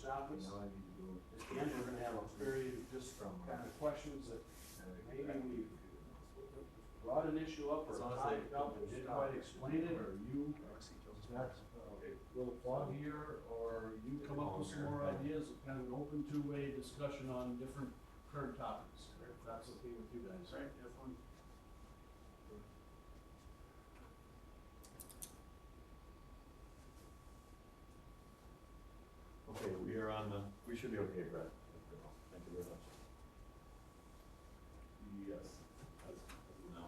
office. At the end, we're gonna have a period just kind of questions that maybe we brought an issue up or topic up and didn't quite explain it, or you got a little plug here, or you come up with some more ideas, kind of an open two-way discussion on different current topics, if that's okay with you guys. Right, have fun. Okay, we are on the, we should be okay, Brett. Thank you very much. Yes, as of now.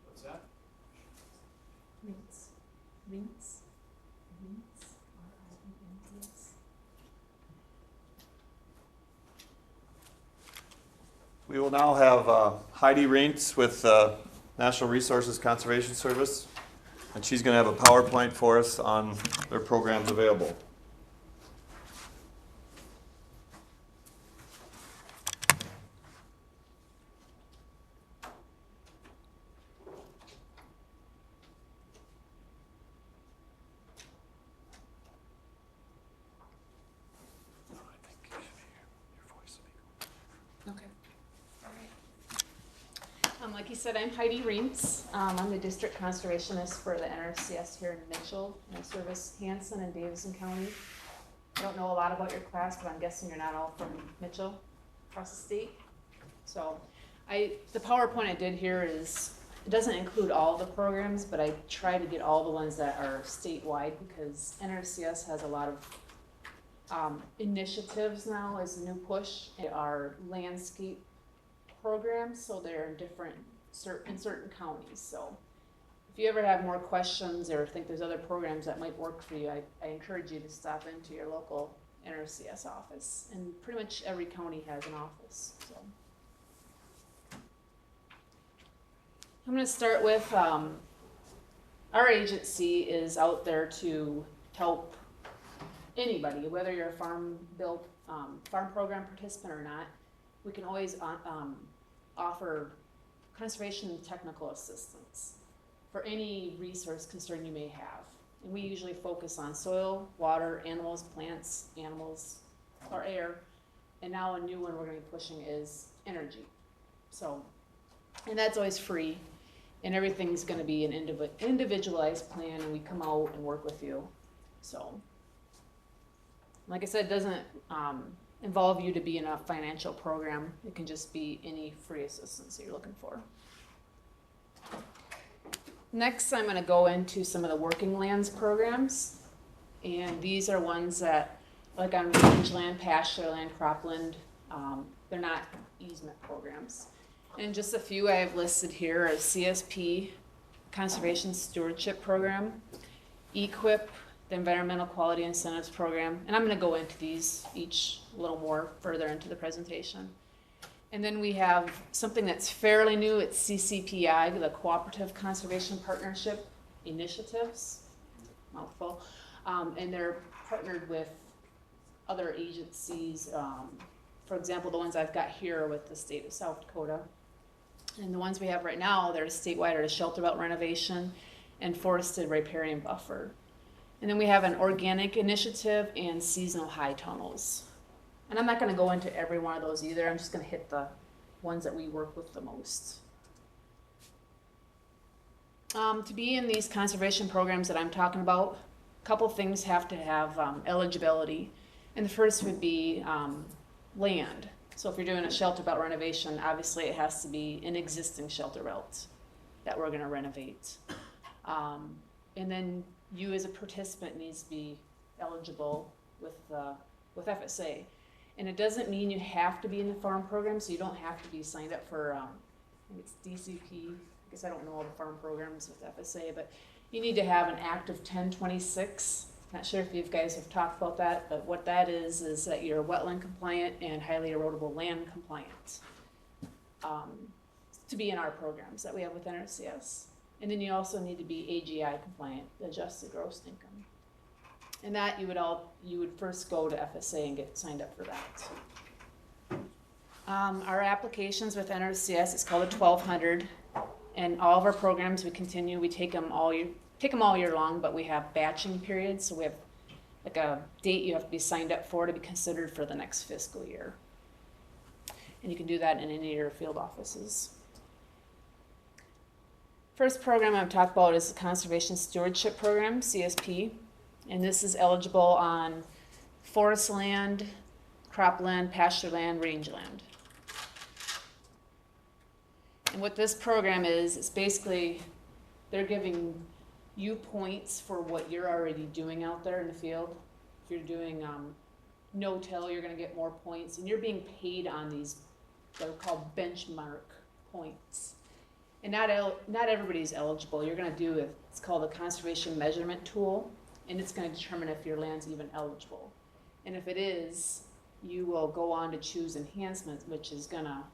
What's that? Rinse. Rinse. Rinse. R-I-E-N-T-S. We will now have Heidi Reintz with National Resources Conservation Service, and she's going to have a PowerPoint for us on their programs available. Okay. All right. Like you said, I'm Heidi Reintz. I'm the district conservationist for the NRCS here in Mitchell, and I service Hanson and Davidson County. I don't know a lot about your class, but I'm guessing you're not all from Mitchell, across the state. So, the PowerPoint I did here is, it doesn't include all the programs, but I try to get all the ones that are statewide because NRCS has a lot of initiatives now as a new push. They are landscape programs, so they're in certain counties. So if you ever have more questions or think there's other programs that might work for you, I encourage you to stop into your local NRCS office. And pretty much every county has an office. So I'm going to start with our agency is out there to help anybody, whether you're a farm program participant or not. We can always offer conservation and technical assistance for any resource concern you may have. And we usually focus on soil, water, animals, plants, or air. And now a new one we're going to be pushing is energy. So, and that's always free. And everything's going to be an individualized plan, and we come out and work with you. So, like I said, it doesn't involve you to be in a financial program. It can just be any free assistance that you're looking for. Next, I'm going to go into some of the working lands programs. And these are ones that, like on rangeland, pasture land, cropland, they're not easement programs. And just a few I have listed here are CSP, Conservation Stewardship Program, EQIP, the Environmental Quality Incentives Program, and I'm going to go into these each a little more further into the presentation. And then we have something that's fairly new, it's CCPI, the Cooperative Conservation Partnership Initiatives, mouthful, and they're partnered with other agencies, for example, the ones I've got here with the state of South Dakota. And the ones we have right now, they're statewide, are the shelter belt renovation and forested riparian buffer. And then we have an organic initiative and seasonal high tunnels. And I'm not going to go into every one of those either. I'm just going to hit the ones that we work with the most. To be in these conservation programs that I'm talking about, a couple things have to have eligibility. And the first would be land. So if you're doing a shelter belt renovation, obviously it has to be an existing shelter belt that we're going to renovate. And then you as a participant needs to be eligible with FSA. And it doesn't mean you have to be in the farm program, so you don't have to be signed up for, I think it's DCP. I guess I don't know all the farm programs with FSA, but you need to have an active 1026. Not sure if you guys have talked about that, but what that is that you're wetland compliant and highly erodible land compliant to be in our programs that we have with NRCS. And then you also need to be AGI compliant, adjusted gross income. And that you would first go to FSA and get signed up for that. Our applications with NRCS, it's called a 1200, and all of our programs we continue. We take them all year long, but we have batching periods, so we have like a date you have to be signed up for to be considered for the next fiscal year. And you can do that in any of your field offices. First program I'm talking about is the Conservation Stewardship Program, CSP, and this is eligible on forest land, cropland, pasture land, rangeland. And what this program is, it's basically, they're giving you points for what you're already doing out there in the field. If you're doing no-till, you're gonna get more points, and you're being paid on these, they're called benchmark points. And not everybody's eligible. You're gonna do it's called a conservation measurement tool, and it's gonna determine if your land's even eligible. And if it is, you will go on to choose enhancements, which is gonna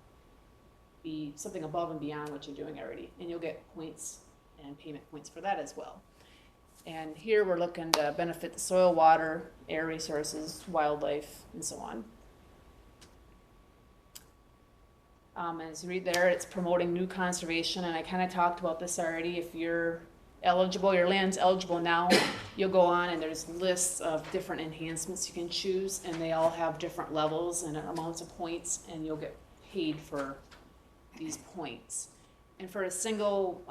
be something above and beyond what you're doing already, and you'll get points and payment points for that as well. And here we're looking to benefit the soil, water, air resources, wildlife, and so on. As you read there, it's promoting new conservation, and I kind of talked about this already. If you're eligible, your land's eligible now, you'll go on and there's lists of different enhancements you can choose, and they all have different levels and amounts of points, and you'll get paid for these points. And for a single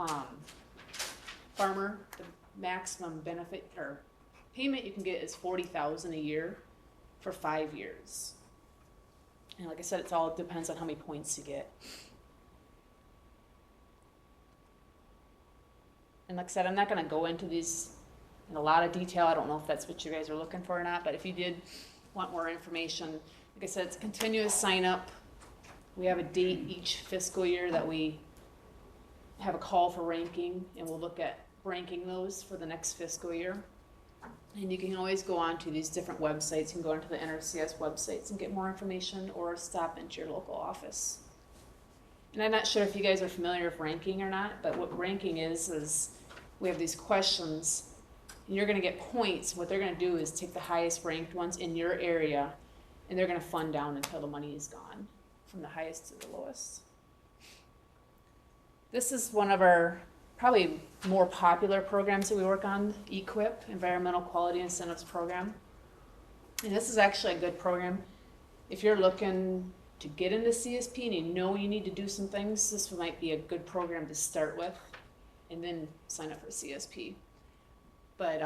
farmer, the maximum benefit or payment you can get is $40,000 a year for 5 years. And like I said, it all depends on how many points you get. And like I said, I'm not going to go into these in a lot of detail. I don't know if that's what you guys are looking for or not, but if you did want more information, like I said, it's a continuous sign up. We have a date each fiscal year that we have a call for ranking, and we'll look at ranking those for the next fiscal year. And you can always go on to these different websites. You can go into the NRCS websites and get more information, or stop into your local office. And I'm not sure if you guys are familiar with ranking or not, but what ranking is we have these questions, and you're gonna get points. What they're gonna do is take the highest ranked ones in your area, and they're gonna fund down until the money is gone, from the highest to the lowest. This is one of our probably more popular programs that we work on, EQIP, Environmental Quality Incentives Program. And this is actually a good program. If you're looking to get into CSP and you know you need to do some things, this might be a good program to start with, and then sign up for CSP. But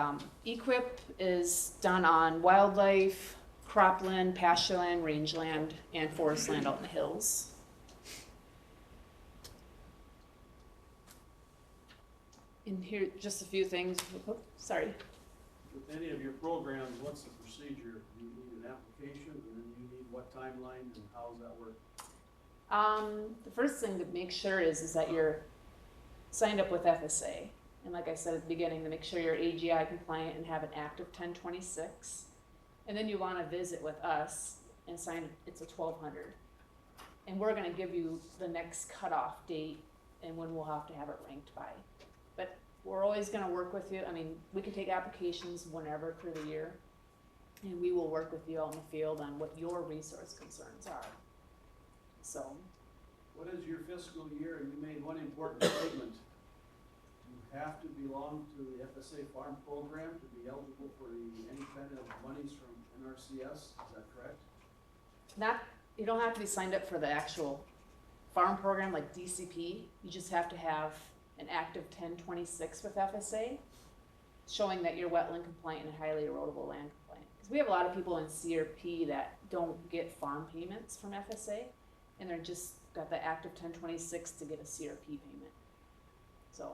EQIP is done on wildlife, cropland, pastureland, rangeland, and forest land out in the hills. And here, just a few things. Oh, sorry. With any of your programs, what's the procedure? You need an application, and then you need what timeline, and how does that work? The first thing to make sure is that you're signed up with FSA. And like I said at the beginning, to make sure you're AGI compliant and have an active 1026. And then you want to visit with us and sign, it's a 1200. And we're going to give you the next cutoff date and when we'll have to have it ranked by. But we're always going to work with you. I mean, we can take applications whenever through the year, and we will work with you out in the field on what your resource concerns are. So, what is your fiscal year? And you made one important statement. You have to belong to the FSA farm program to be eligible for any kind of monies from NRCS. Is that correct? You don't have to be signed up for the actual farm program like DCP. You just have to have an active 1026 with FSA, showing that you're wetland compliant and highly erodible land compliant. Because we have a lot of people in CRP that don't get farm payments from FSA, and they're just got the active 1026 to get a CRP payment. So,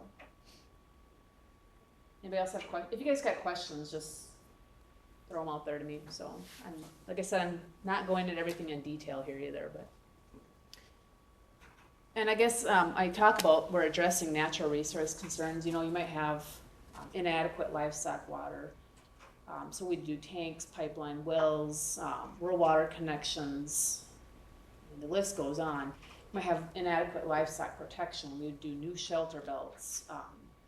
anybody else have questions? If you guys got questions, just throw them out there to me. So, like I said, I'm not going into everything in detail here either, but. And I guess I talk about we're addressing natural resource concerns. You know, you might have inadequate livestock water. So we do tanks, pipeline wells, rural water connections, and the list goes on. You might have inadequate livestock protection. We would do new shelter belts,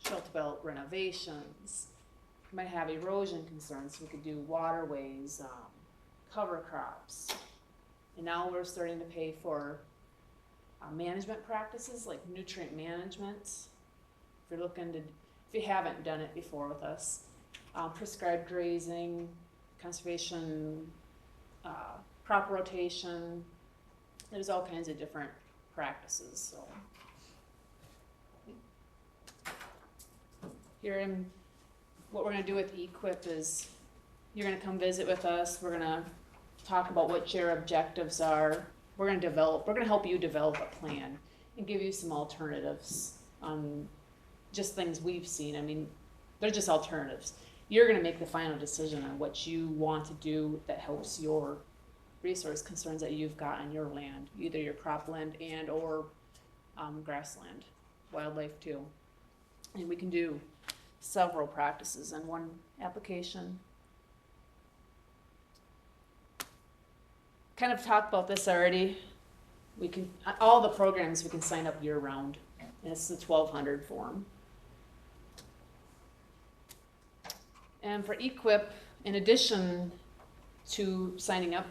shelter belt renovations. You might have erosion concerns. So we could do waterways, cover crops. And now we're starting to pay for management practices like nutrient management. If you're looking to, if you haven't done it before with us, prescribed grazing, conservation, crop rotation. There's all kinds of different practices. So what we're gonna do with MyClip is you're gonna come visit with us. We're gonna talk about what your objectives are. We're gonna help you develop a plan and give you some alternatives on just things we've seen. I mean, they're just alternatives. You're gonna make the final decision on what you want to do that helps your resource concerns that you've got on your land, either your cropland and or grassland, wildlife too. And we can do several practices in one application. Kind of talked about this already. We can, all the programs we can sign up year round. And it's the 1200 form. And for MyClip, in addition to signing up,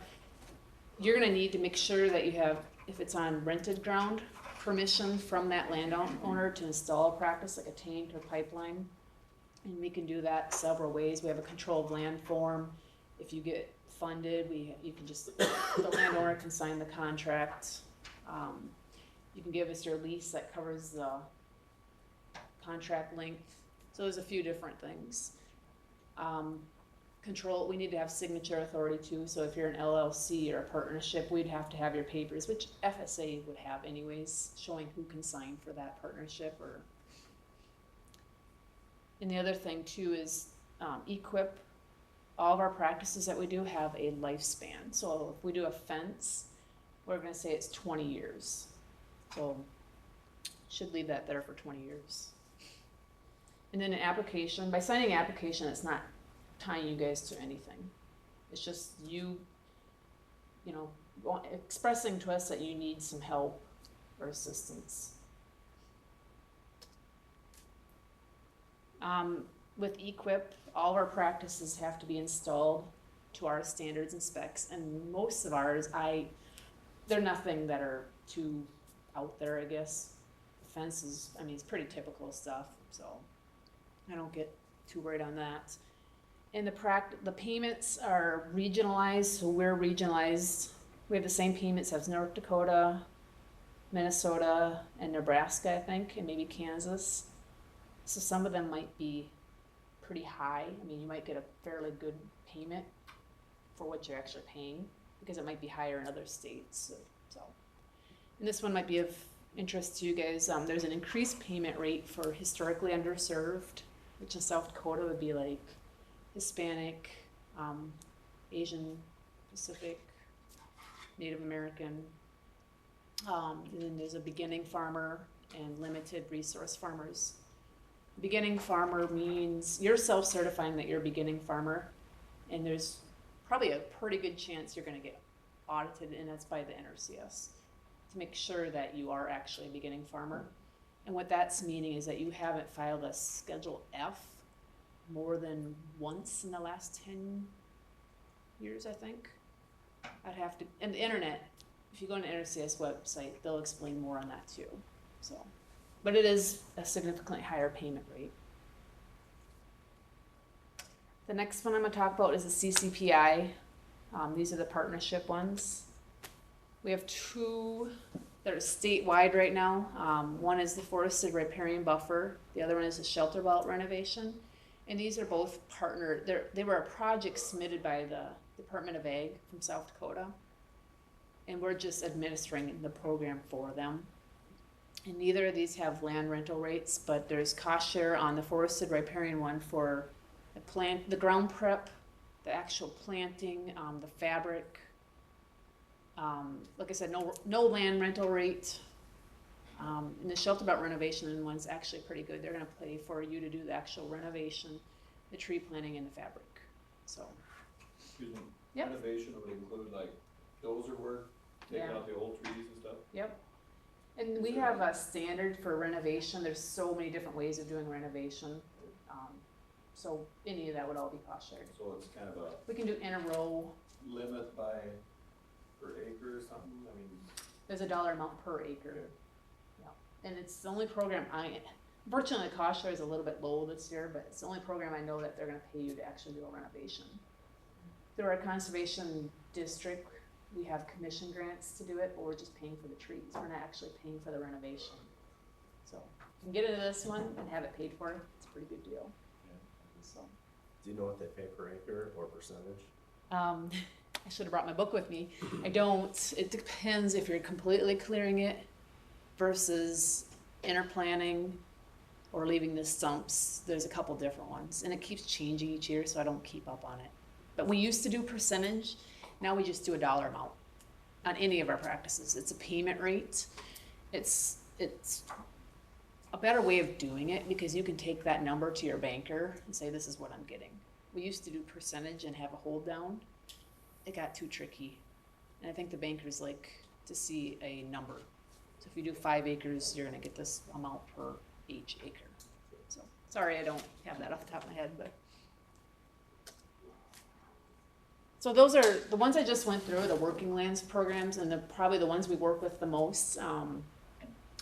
you're gonna need to make sure that you have, if it's on rented ground, permission from that landowner to install a practice like a tank or pipeline. And we can do that several ways. We have a controlled land form. If you get funded, you can just, the landowner can sign the contract. You can give us your lease that covers the contract length. So there's a few different things. We need to have signature authority too. So if you're an LLC or a partnership, we'd have to have your papers, which FSA would have anyways, showing who can sign for that partnership. And the other thing too is MyClip. All of our practices that we do have a lifespan. So if we do a fence, we're gonna say it's 20 years. So should leave that there for 20 years. And then an application, by signing an application, it's not tying you guys to anything. It's just you know, expressing to us that you need some help or assistance. With MyClip, all of our practices have to be installed to our standards and specs, and most of ours, they're nothing that are too out there, I guess. Fences, I mean, it's pretty typical stuff, so I don't get too worried on that. And the payments are regionalized, so we're regionalized. We have the same payments as North Dakota, Minnesota, and Nebraska, I think, and maybe Kansas. So some of them might be pretty high. I mean, you might get a fairly good payment for what you're actually paying, because it might be higher in other states. So, and this one might be of interest to you guys. There's an increased payment rate for historically underserved, which in South Dakota would be like Hispanic, Asian, Pacific, Native American. And then there's a beginning farmer and limited resource farmers. Beginning farmer means you're self-certifying that you're a beginning farmer, and there's probably a pretty good chance you're going to get audited, and that's by the NRCS, to make sure that you are actually a beginning farmer. And what that's meaning is that you haven't filed a Schedule F more than once in the last 10 years, I think. I'd have to, and the internet, if you go on the NRCS website, they'll explain more on that too. So, but it is a significantly higher payment rate. The next one I'm going to talk about is the CCPI. These are the partnership ones. We have two that are statewide right now. One is the forested riparian buffer. The other one is the shelter belt renovation. And these are both partnered. They were a project submitted by the Department of Ag from South Dakota. And we're just administering the program for them. And neither of these have land rental rates, but there's cost share on the forested riparian one for the ground prep, the actual planting, the fabric. Like I said, no land rental rate. And the shelter belt renovation one's actually pretty good. They're going to pay for you to do the actual renovation, the tree planting, and the fabric. So. Excuse me. Yep. Renovation would include like dozer work, taking Yeah. out the old trees and stuff. Yep. And we have a standard for renovation. There's so many different ways of doing renovation. So any of that would all be cost shared. So it's kind of a We can do in a row. limit by per acre or something, I mean, There's a dollar amount per acre. okay. And it's the only program unfortunately the cost share is a little bit low this year, but it's the only program I know that they're gonna pay you to actually do a renovation. Through our conservation district, we have commission grants to do it, but we're just paying for the trees, we're not actually paying for the renovation. So, if you can get into this one and have it paid for, it's a pretty good deal, so. Do you know what they pay per acre or percentage? I should have brought my book with me. I don't. It depends if you're completely clearing it versus interplanting or leaving the stumps. There's a couple different ones, and it keeps changing each year, so I don't keep up on it. But we used to do percentage. Now we just do a dollar amount on any of our practices. It's a payment rate. It's a better way of doing it because you can take that number to your banker and say, this is what I'm getting. We used to do percentage and have a hold down. It got too tricky. And I think the bankers like to see a number. So if you do 5 acres, you're gonna get this amount per each acre. So, sorry, I don't have that off the top of my head, but. So those are, the ones I just went through, the working lands programs, and probably the ones we work with the most.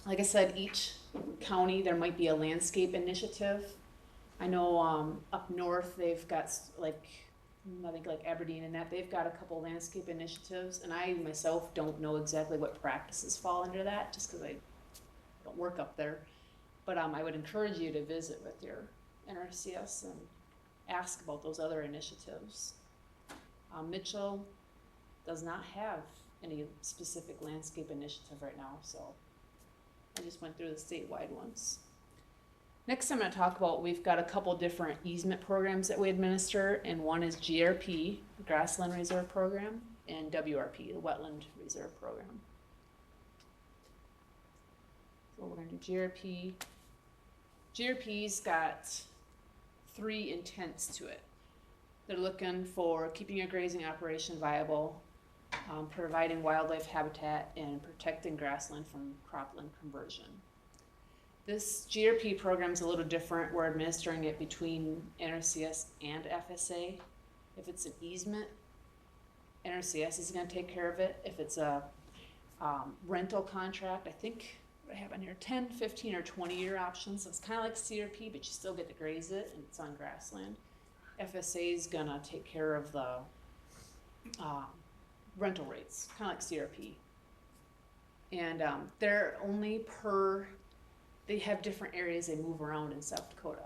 Like I said, each county, there might be a landscape initiative. I know up north, they've got I think like Aberdeen and that, they've got a couple landscape initiatives, and I myself don't know exactly what practices fall under that, just because I don't work up there. But I would encourage you to visit with your NRCS and ask about those other initiatives. Mitchell does not have any specific landscape initiative right now, so I just went through the statewide ones. Next I'm going to talk about, we've got a couple different easement programs that we administer, and one is GRP, the Grassland Reserve Program, and WRP, the Wetland Reserve Program. So we're going to do GRP. GRP's got 3 intents to it. They're looking for keeping your grazing operation viable, providing wildlife habitat, and protecting grassland from cropland conversion. This GRP program is a little different. We're administering it between NRCS and FSA. If it's an easement, NRCS is going to take care of it. If it's a rental contract, I think what I have on here, 10, 15, or 20-year options. So it's kind of like CRP, but you still get to graze it, and it's on grassland. FSA is going to take care of the rental rates, kind of like CRP. And they're only they have different areas they move around in South Dakota.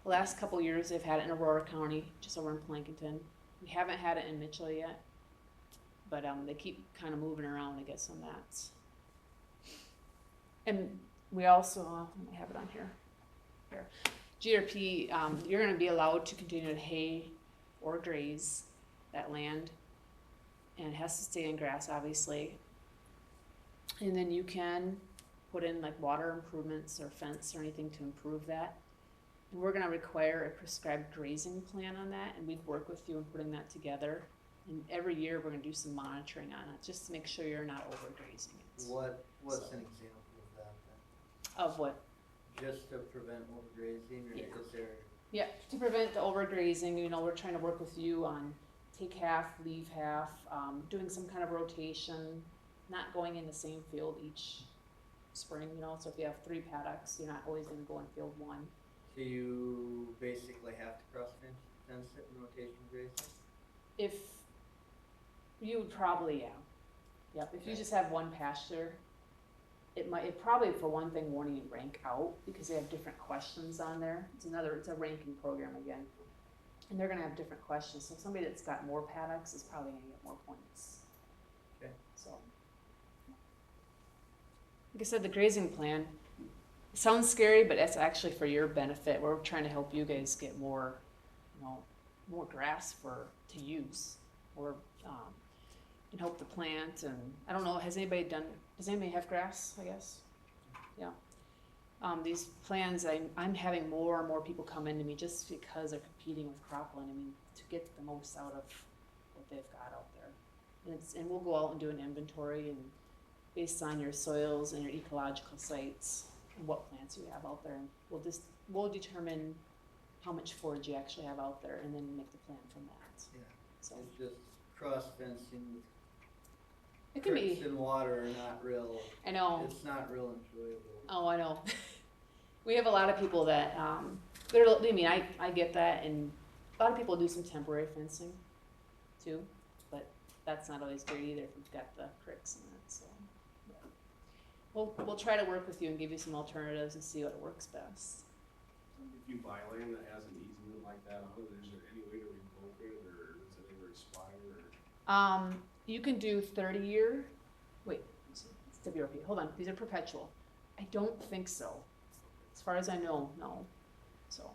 The last couple years they've had it in Aurora County, just over in Plankinton. We haven't had it in Mitchell yet, but they keep kind of moving around, I guess, on that. And we also, let me have it on here. GRP, you're going to be allowed to continue to hay or graze that land, and it has to stay in grass, obviously. And then you can put in like water improvements or fence or anything to improve that. And we're going to require a prescribed grazing plan on that, and we'd work with you in putting that together. And every year we're going to do some monitoring on it just to make sure you're not overgrazing it. What's an example of that then? Of what? Just to prevent overgrazing, or Yeah. is there? Yeah, to prevent the overgrazing, you know, we're trying to work with you on take half, leave half, doing some kind of rotation, not going in the same field each spring, you know, so if you have 3 paddocks, you're not always going to go in field 1. So you basically have to cross fence it in rotation grazing? If you would probably, yeah. Yep, if you Okay. just have one pasture, it probably, for one thing, won't even rank out because they have different questions on there. It's a ranking program again. And they're gonna have different questions. So somebody that's got more paddocks is probably gonna get more points. Okay. So, like I said, the grazing plan, it sounds scary, but it's actually for your benefit. We're trying to help you guys get more, you know, more grass to use, or and help the plant. And I don't know, does anybody have grass, I guess? Yeah. These plans, I'm having more and more people come into me just because they're competing with cropland. I mean, to get the most out of what they've got out there. And we'll go out and do an inventory, and based on your soils and your ecological sites and what plants you have out there, and we'll determine how much forage you actually have out there, and then make the plan from that. Yeah. So It's just cross fencing with It can creeks be, and water are not real, I know, it's not real enjoyable. oh, I know. We have a lot of people that, I mean, I get that, and a lot of people do some temporary fencing too, but that's not always great either if you've got the cricks and that, so. yeah. We'll try to work with you and give you some alternatives and see what works best. If you buy land that has an easement like that on it, is there any way to revoke it, or does it ever expire, or? You can do 30-year, wait, it's WRP, hold on, these are perpetual. I don't think so. As far as I know, no, so.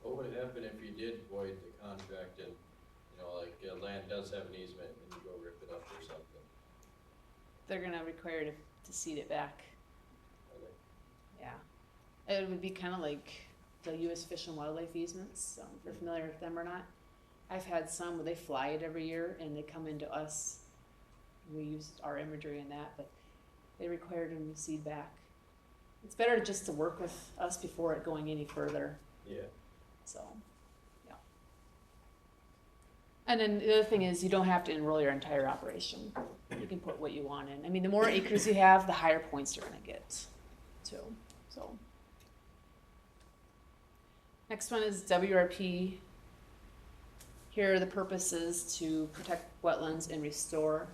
What would happen if you did void the contract and, you know, like, land does have an easement and you go rip it up or something? They're gonna require to cede it back, Okay. yeah. It would be kinda like the US Fish and Wildlife easements, if you're familiar with them or not. I've had some where they fly it every year and they come into us. We use our imagery in that, but they required them to cede back. It's better just to work with us before it going any further, Yeah. so, yeah. And then the other thing is you don't have to enroll your entire operation. You can put what you want in. I mean, the more acres you have, the higher points you're gonna get too, so. Next one is WRP. Here are the purposes: to protect wetlands and restore.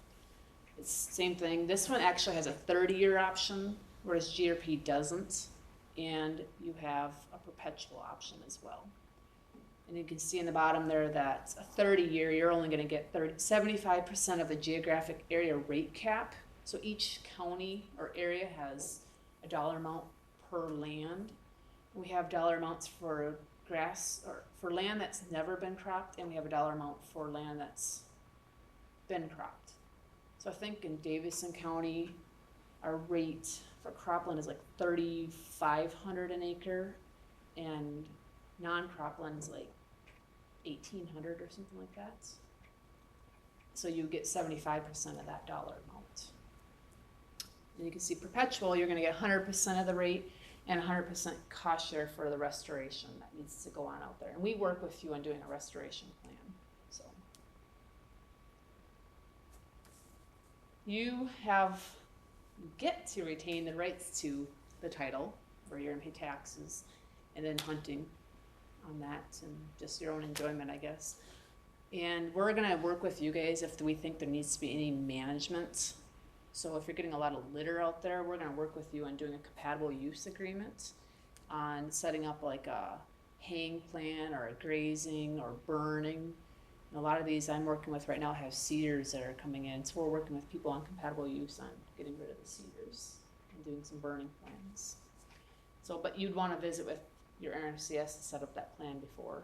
It's same thing. This one actually has a 30-year option, whereas GRP doesn't. And you have a perpetual option as well. And you can see in the bottom there that a 30-year, you're only gonna get 75% of the geographic area rate cap. So each county or area has a dollar amount per land. We have dollar amounts for grass, or for land that's never been cropped, and we have a dollar amount for land that's been cropped. So I think in Davison County, our rate for cropland is like $3,500 an acre, and non-cropland is like $1,800 or something like that. So you get 75% of that dollar amount. And you can see perpetual, you're gonna get 100% of the rate and 100% cost share for the restoration that needs to go on out there. And we work with you on doing a restoration plan, so. You get to retain the rights to the title for your pay taxes and then hunting on that and just your own enjoyment, I guess. And we're gonna work with you guys if we think there needs to be any management. So if you're getting a lot of litter out there, we're gonna work with you on doing a compatible use agreement on setting up like a haying plan or a grazing or burning. And a lot of these I'm working with right now have cedars that are coming in, so we're working with people on compatible use on getting rid of the cedars and doing some burning plans. So, but you'd wanna visit with your RMCS to set up that plan before.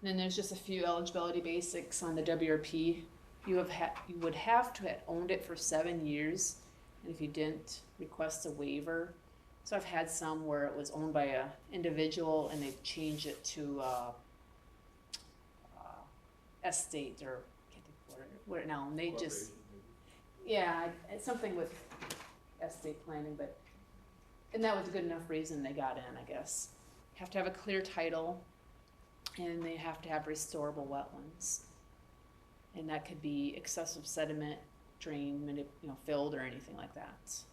And then there's just a few eligibility basics on the WRP. You would have to have owned it for 7 years, and if you didn't, request a waiver. So I've had some where it was owned by a individual and they've changed it to estate, or I can't think of what it now, and they just, yeah, it's something with estate planning, but, and that was a good enough reason they got in, I guess. Have to have a clear title, and they have to have restorable wetlands. And that could be excessive sediment, drain, filled or anything like that.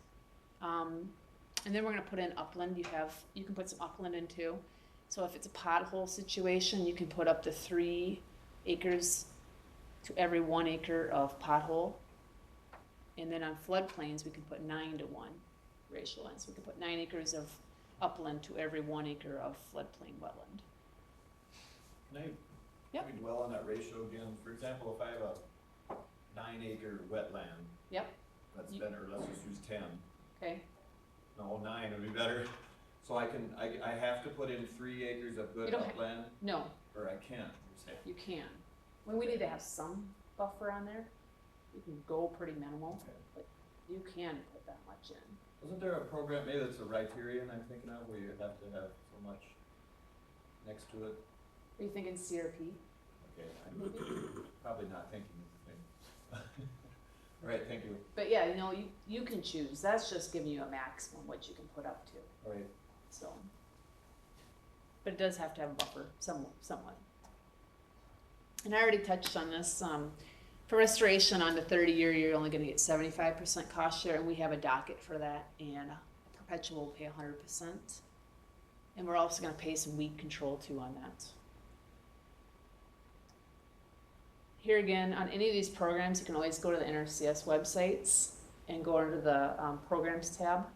And then we're gonna put in upland. You can put some upland in too. So if it's a pothole situation, you can put up to 3 acres to every 1 acre of pothole. And then on floodplains, we can put 9:1 ratio in. So we can put 9 acres of upland to every 1 acre of floodplain wetland. Can I Yep. maybe dwell on that ratio again? For example, if I have a 9-acre wetland. Yep. That's better, let's just use 10. Okay. No, 9 would be better. So I have to put in 3 acres of good You don't upland, No, or I can't, you're saying? you can. Well, we need to have some buffer on there. You can go pretty minimal, Okay. but you can put that much in. Wasn't there a program, maybe that's a Riparian I'm thinking of, where you have to have so much next to it? Are you thinking CRP? Okay, I'm probably not thinking of the thing. All right, thank you. But yeah, you can choose. That's just giving you a maximum what you can put up to, All right. so. But it does have to have a buffer somewhat. And I already touched on this, For restoration on the 30-year, you're only gonna get 75% cost share, and we have a docket for that, and perpetual will pay 100%. And we're also gonna pay some weed control too on that. Here again, on any of these programs, you can always go to the NRCS websites and go under the programs tab,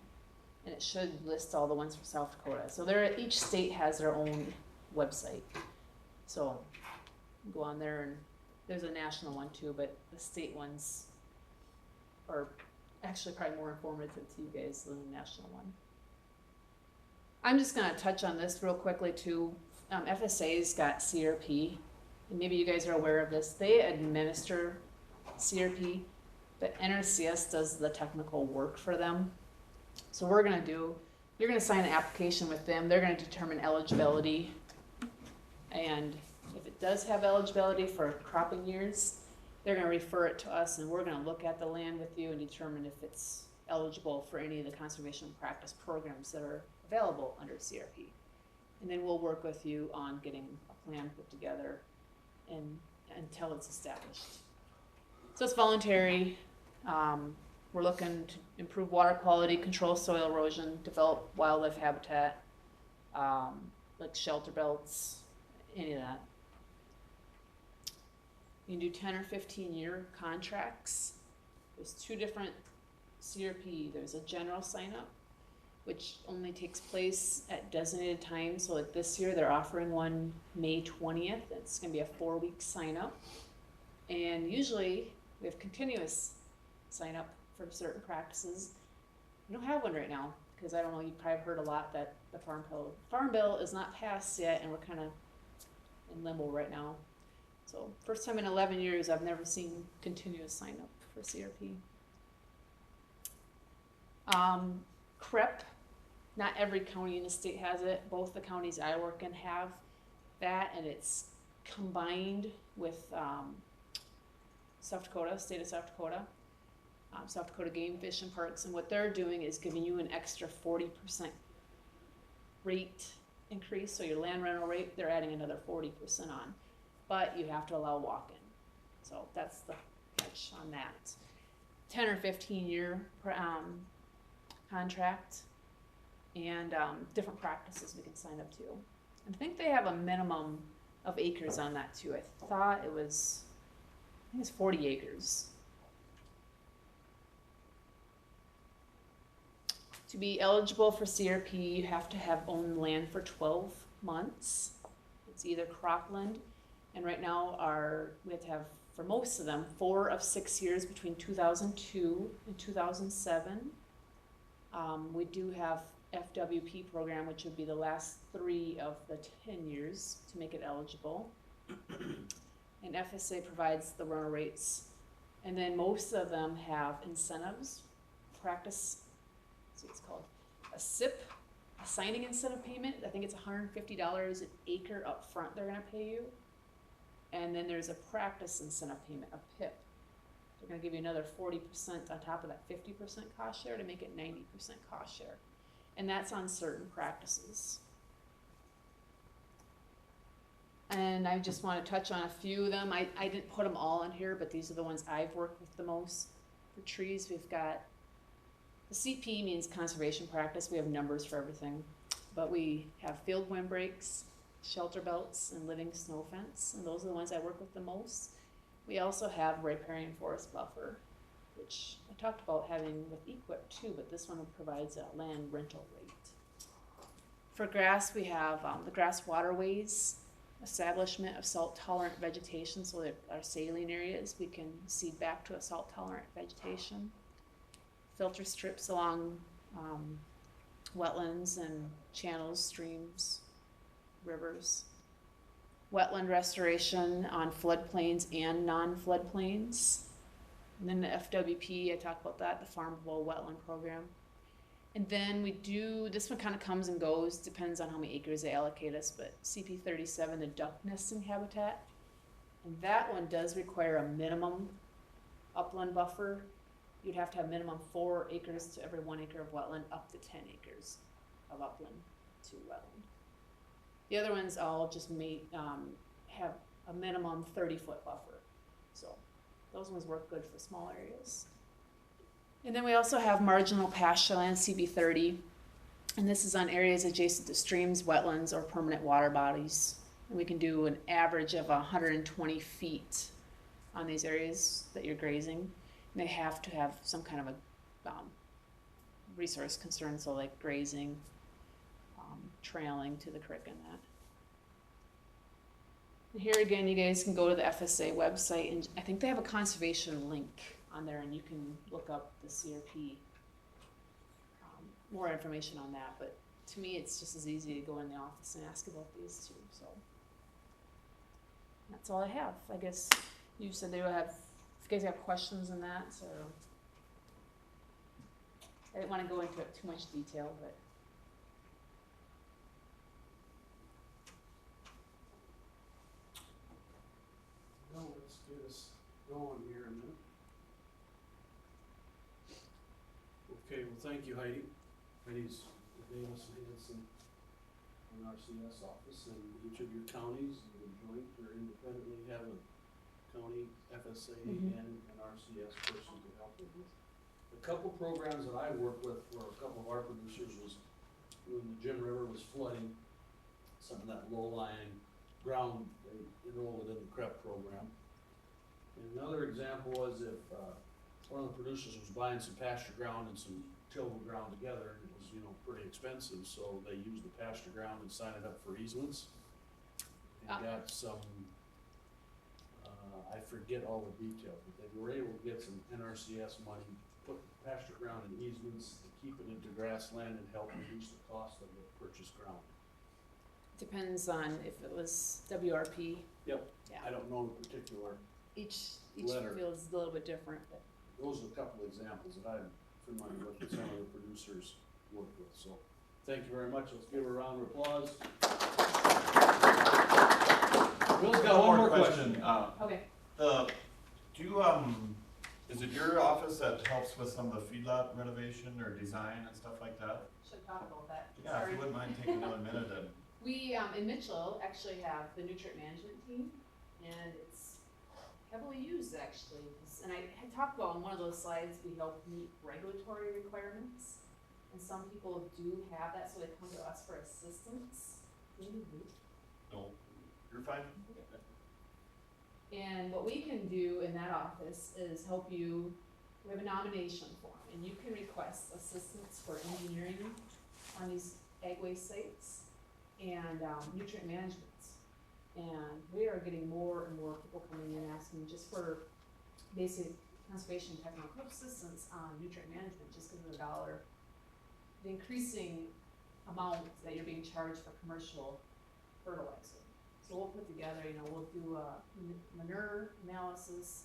and it should list all the ones for South Dakota. So each state has their own website. So go on there, and there's a national one too, but the state ones are actually probably more informative to you guys than the national one. I'm just gonna touch on this real quickly too. FSA's got CRP, and maybe you guys are aware of this. They administer CRP, but NRCS does the technical work for them. So you're gonna sign an application with them. They're gonna determine eligibility, and if it does have eligibility for cropping years, they're gonna refer it to us, and we're gonna look at the land with you and determine if it's eligible for any of the conservation practice programs that are available under CRP. And then we'll work with you on getting a plan put together until it's established. So it's voluntary. We're looking to improve water quality, control soil erosion, develop wildlife habitat, like shelter belts, any of that. You can do 10 or 15-year contracts. There's two different CRP. There's a general sign-up, which only takes place at designated times. So like this year, they're offering one May 20th. It's gonna be a 4-week sign-up. And usually, we have continuous sign-up for certain practices. We don't have one right now, because I don't know, you probably heard a lot that the Farm Bill is not passed yet, and we're kind of in limbo right now. So first time in 11 years, I've never seen continuous sign-up for CRP. CREP, not every county in the state has it. Both the counties I work in have that, and it's combined with South Dakota, state of South Dakota, South Dakota Game Fish and Parks, and what they're doing is giving you an extra 40% rate increase. So your land rental rate, they're adding another 40% on, but you have to allow walk-in. So that's the catch on that. 10 or 15-year contract, and different practices we can sign up to. I think they have a minimum of acres on that too. I think it's 40 acres. To be eligible for CRP, you have to have owned land for 12 months. It's either cropland, and right now we have to have, for most of them, 4 of 6 years between 2002 and 2007. We do have FWP program, which would be the last 3 of the 10 years to make it eligible. And FSA provides the rental rates. And then most of them have incentives, practice, so it's called a SIP, a signing incentive payment. I think it's $150 an acre up front they're gonna pay you. And then there's a practice incentive payment, a PIP. They're gonna give you another 40% on top of that 50% cost share to make it 90% cost share. And that's on certain practices. And I just want to touch on a few of them. I didn't put them all in here, but these are the ones I've worked with the most. For trees, we've got, the CP means conservation practice. We have numbers for everything. But we have field windbreaks, shelter belts, and living snow fence. And those are the ones I work with the most. We also have riparian forest buffer, which I talked about having with EQIP too, but this one provides a land rental rate. For grass, we have the grass waterways, establishment of salt-tolerant vegetation, so that our saline areas, we can seed back to a salt-tolerant vegetation. Filter strips along wetlands and channels, streams, rivers. Wetland restoration on floodplains and non-floodplains. And then the FWP, I talked about that, the Farmable Wetland Program. And then we do, this one kind of comes and goes, depends on how many acres they allocate us, but CP37, the duck nesting habitat. And that one does require a minimum upland buffer. You'd have to have minimum 4 acres to every 1 acre of wetland, up to 10 acres of upland to wetland. The other ones all just have a minimum 30-foot buffer. So those ones work good for small areas. And then we also have marginal pasture land, CB30, and this is on areas adjacent to streams, wetlands, or permanent water bodies. And we can do an average of 120 feet on these areas that you're grazing. And they have to have some kind of a resource concern, so like grazing, trailing to the creek and that. And here again, you guys can go to the FSA website, and I think they have a conservation link on there, and you can look up the CRP, more information on that. But to me, it's just as easy to go in the office and ask about these two. So that's all I have. I guess you said they would have. If you guys have questions on that, so I didn't want to go into it too much detail, but. Well, let's get us going here a minute. Okay, well, thank you, Heidi. Heidi's the Davis and Hanson NRCS office, and each of your counties, either joint or independently, have a county FSA and NRCS person to help with this. A couple programs that I worked with for a couple of our producers was when the Jim River was flooding, some of that low-lying ground, they enrolled it in the CREP program. And another example was if one of the producers was buying some pasture ground and some tillable ground together, and it was, pretty expensive, so they used the pasture ground and signed it up for easements. And got some, I forget all the details, but they were able to get some NRCS money, put pasture ground in easements, to keep it into grassland and help reduce the cost of the purchased ground. Depends on if it was WRP. Yep. Yeah. I don't know the particular, Each letter. field is a little bit different, but. those are a couple of examples that I'm familiar with that some of the producers work with, so. Thank you very much, let's give her a round of applause. Will's got one more question. Okay. Do you, is it your office that helps with some of the feedlot renovation or design and stuff like that? Should talk about that. Yeah, if Sorry. you wouldn't mind taking another minute and. We, in Mitchell, actually have the nutrient management team, and it's heavily used actually. And I had talked about on one of those slides, we help meet regulatory requirements. And some people do have that, so they come to us for assistance. No, you're fine. And what we can do in that office is help you, we have a nomination form, and you can request assistance for engineering on these ag waste sites and nutrient management. And we are getting more and more people coming in asking just for basic conservation technical assistance on nutrient management, just because of the increasing amount that you're being charged for commercial fertilizer. So we'll put together, we'll do a manure analysis,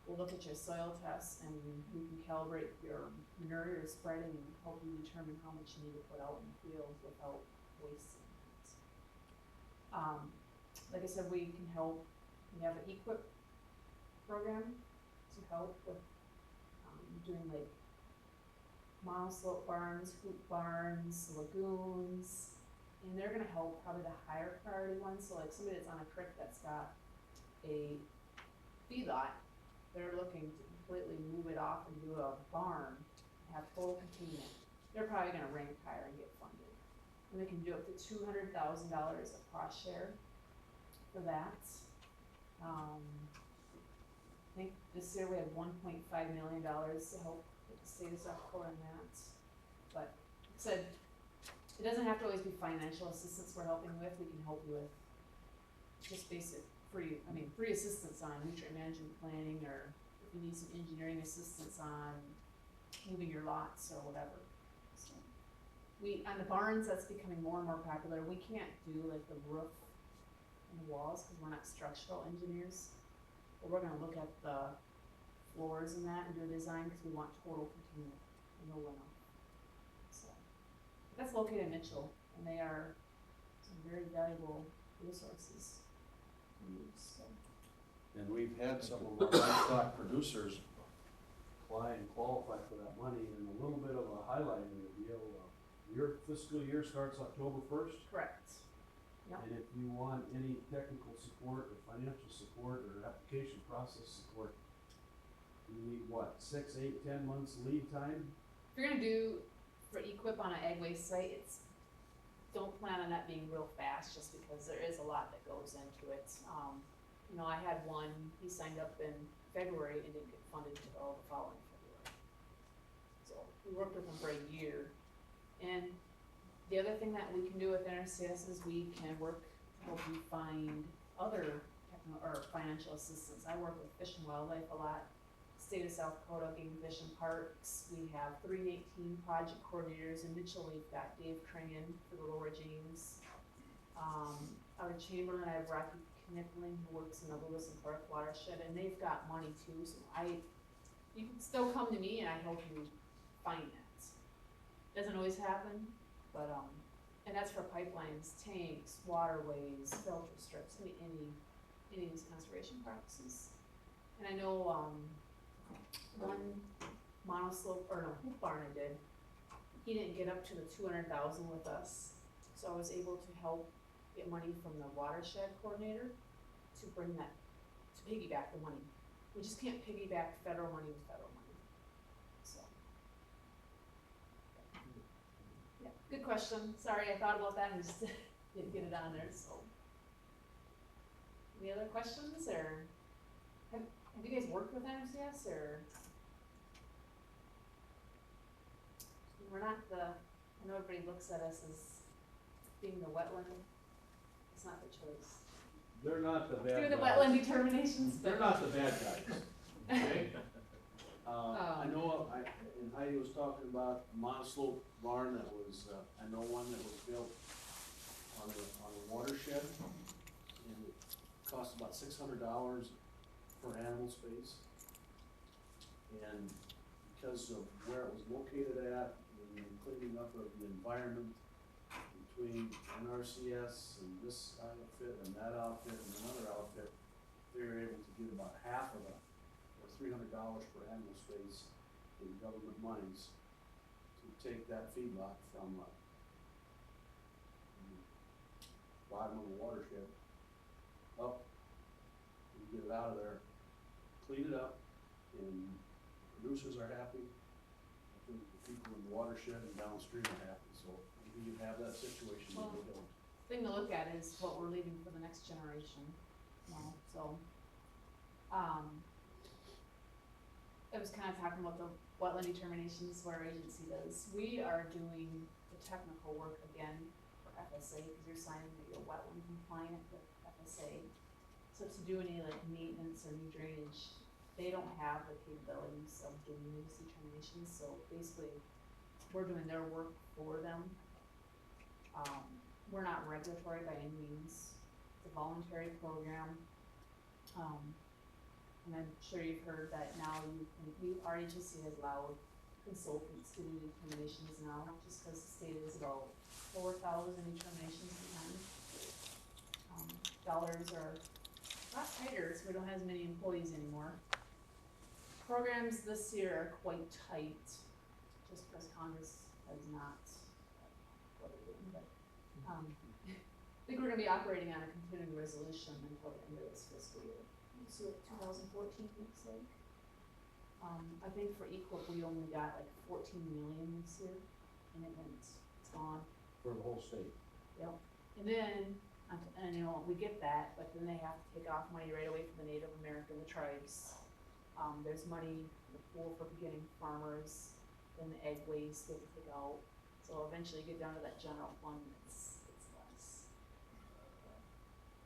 we'll look at your soil tests, and we can calibrate your manure you're spreading and help you determine how much you need to put out in the field without wasting it. Like I said, we can help, we have an EQIP program to help with doing like monoslope barns, hoop barns, lagoons, and they're gonna help probably the higher priority ones. So like somebody that's on a creek that's got a feedlot, they're looking to completely move it off and do a barn, have total containment. They're probably gonna rank higher and get funded. And we can do up to $200,000 of cost share for that. I think this year we had $1.5 million to help with the state of South Dakota on that. But like I said, it doesn't have to always be financial assistance we're helping with. We can help you with just basic free assistance on nutrient management planning, or if you need some engineering assistance on moving your lots or whatever. So on the barns, that's becoming more and more popular. We can't do like the roof and the walls because we're not structural engineers. But we're gonna look at the floors and that and do a design because we want total containment and no runoff. So that's located in Mitchell, and they are some very valuable resources to use. So. And we've had some of our livestock producers apply and qualify for that money, and a little bit of a highlighting of the deal. Your fiscal year starts October 1st. Correct. Yep. And if you want any technical support or financial support or application process support, You need what, 6, 8, 10 months lead time? If you're gonna do for equip on an ag waste site, don't plan on that being real fast, just because there is a lot that goes into it. You know, I had one, he signed up in February and didn't get funded until the following February. So we worked with him for a year. And the other thing that we can do with NRCS is we can work to help you find other or financial assistance. I work with Fish and Wildlife a lot. State of South Dakota, Game Fish and Parks. We have 318 project coordinators in Mitchell. We've got Dave Crayon for the Lower James. Out of Chamberlain, I have Rocky Knickling, who works in the Lewis and Clark watershed, and they've got money too. So you can still come to me and I help you find that. Doesn't always happen, but and that's for pipelines, tanks, waterways, filter strips. I mean, any of these conservation practices. And I know one monoslope, or no, hoop barn I did, he didn't get up to the 200,000 with us. So I was able to help get money from the watershed coordinator to bring that, to piggyback the money. We just can't piggyback federal money with federal money. So. Yeah, good question. Sorry, I thought about that and just didn't get it on there, so. Any other questions, or have you guys worked with NRCS, or? We're not I know everybody looks at us as being the wetland. It's not their choice. They're not the bad guys. Do the wetland determinations, but. They're not the bad guys, okay? I know, and Heidi was talking about a monoslope barn that was, I know one that was built on a watershed, and it cost about $600 per animal space. And because of where it was located at, and the cleaning up of the environment between NRCS and this outfit and that outfit and another outfit, they were able to get about half of it, or $300 per animal space in government monies to take that feedlot from the bottom of the watershed up and get it out of there, clean it up, and producers are happy. I think the people in the watershed and downstream are happy, so maybe you have that situation, maybe you don't. Thing to look at is what we're leaving for the next generation, you know, so. I was kind of talking about the wetland determinations where our agency does. We are doing the technical work again for FSA, because you're signing that you're wetland compliant with FSA. So to do any like maintenance or new drainage, they don't have the capabilities of doing these determinations, so basically, we're doing their work for them. We're not regulatory by any means. It's a voluntary program. And I'm sure you've heard that now our agency has allowed consultants to do determinations now, just because the state is about 4,000 determinations behind. Dollars are a lot tighter, so we don't have as many employees anymore. Programs this year are quite tight, just because Congress has not, what they're doing, but, I think we're gonna be operating on a continuing resolution until the end of this fiscal year. Let's see what 2014 looks like. I think for EQIP, we only got like 14 million this year, and it's gone. For the whole state. Yep, and then, and you know, we get that, but then they have to take off money right away from the Native American, the tribes. There's money in the pool for beginning farmers, then the egg waste they have to take out. So eventually you get down to that general fund, it's less.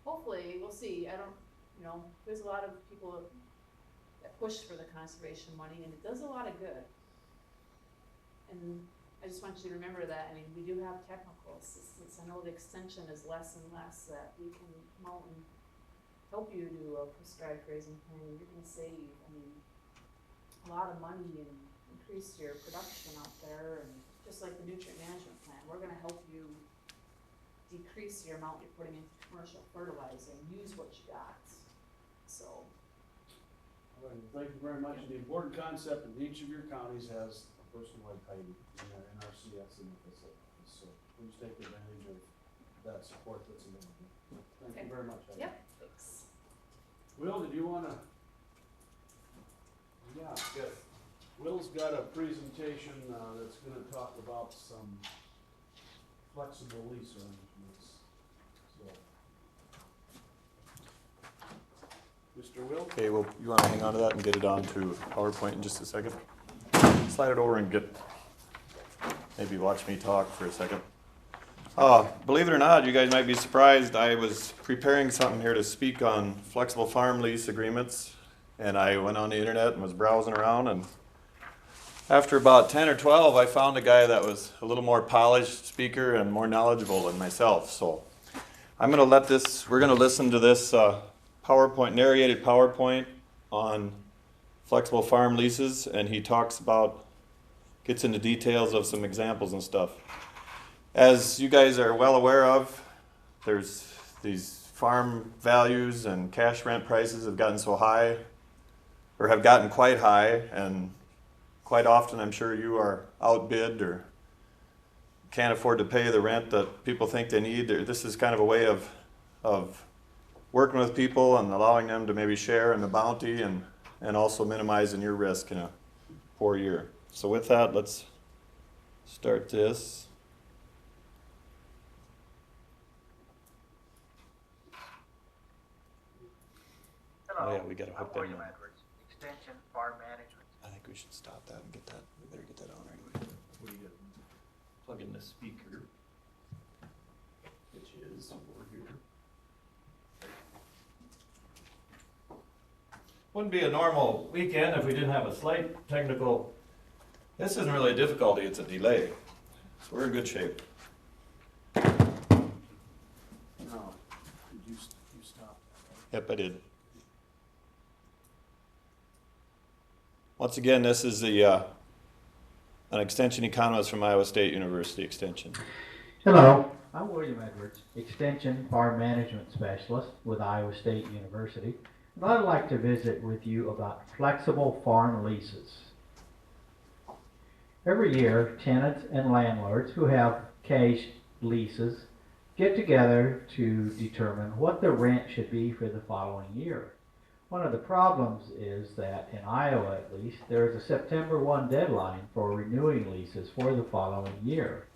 Hopefully, we'll see, you know, there's a lot of people that push for the conservation money, and it does a lot of good. And I just want you to remember that, I mean, we do have technical assistance. I know the extension is less and less that we can come out and help you do a prescribed grazing plan. You're gonna save, I mean, a lot of money and increase your production out there, and just like the nutrient management plan, we're gonna help you decrease your amount you're putting into commercial fertilizer and use what you got, so. All right, thank you very much. The important concept in each of your counties has a person like Heidi in their NRCS and the facility, so please take advantage of that support that's available. Thank you very much, Heidi. Yep, thanks. Will, did you wanna Yeah, good. Will's got a presentation, that's gonna talk about some flexible lease arrangements, so. Mr. Will? Okay, well, you want to hang on to that and get it on to PowerPoint in just a second? Slide it over and maybe watch me talk for a second. Believe it or not, you guys might be surprised, I was preparing something here to speak on flexible farm lease agreements, and I went on the internet and was browsing around, and after about 10 or 12, I found a guy that was a little more polished speaker and more knowledgeable than myself. So we're going to listen to this narrated PowerPoint on flexible farm leases, and he gets into details of some examples and stuff. As you guys are well aware of, there's these farm values and cash rent prices have gotten so high, or have gotten quite high, and quite often I'm sure you are outbid or can't afford to pay the rent that people think they need. This is kind of a way of working with people and allowing them to maybe share in the bounty and also minimizing your risk in a poor year. So with that, let's start this. Hello. Oh yeah, we got to hook I'm them William in. Edwards, Extension Farm Management. I think we should stop that and get that. We better get that on right away. What do you got? Plug in the speaker, which is over here. Wouldn't be a normal weekend if we didn't have a slight technical. This isn't really a difficulty; it's a delay. So we're in good shape. No. Did you stop that? Yep, I did. Once again, this is an extension economist from Iowa State University Extension. Hello, I'm William Edwards, Extension Farm Management Specialist with Iowa State University, and I'd like to visit with you about flexible farm leases. Every year, tenants and landlords who have cash leases get together to determine what the rent should be for the following year. One of the problems is that in Iowa, at least, there is a September 1 deadline for renewing leases for the following year.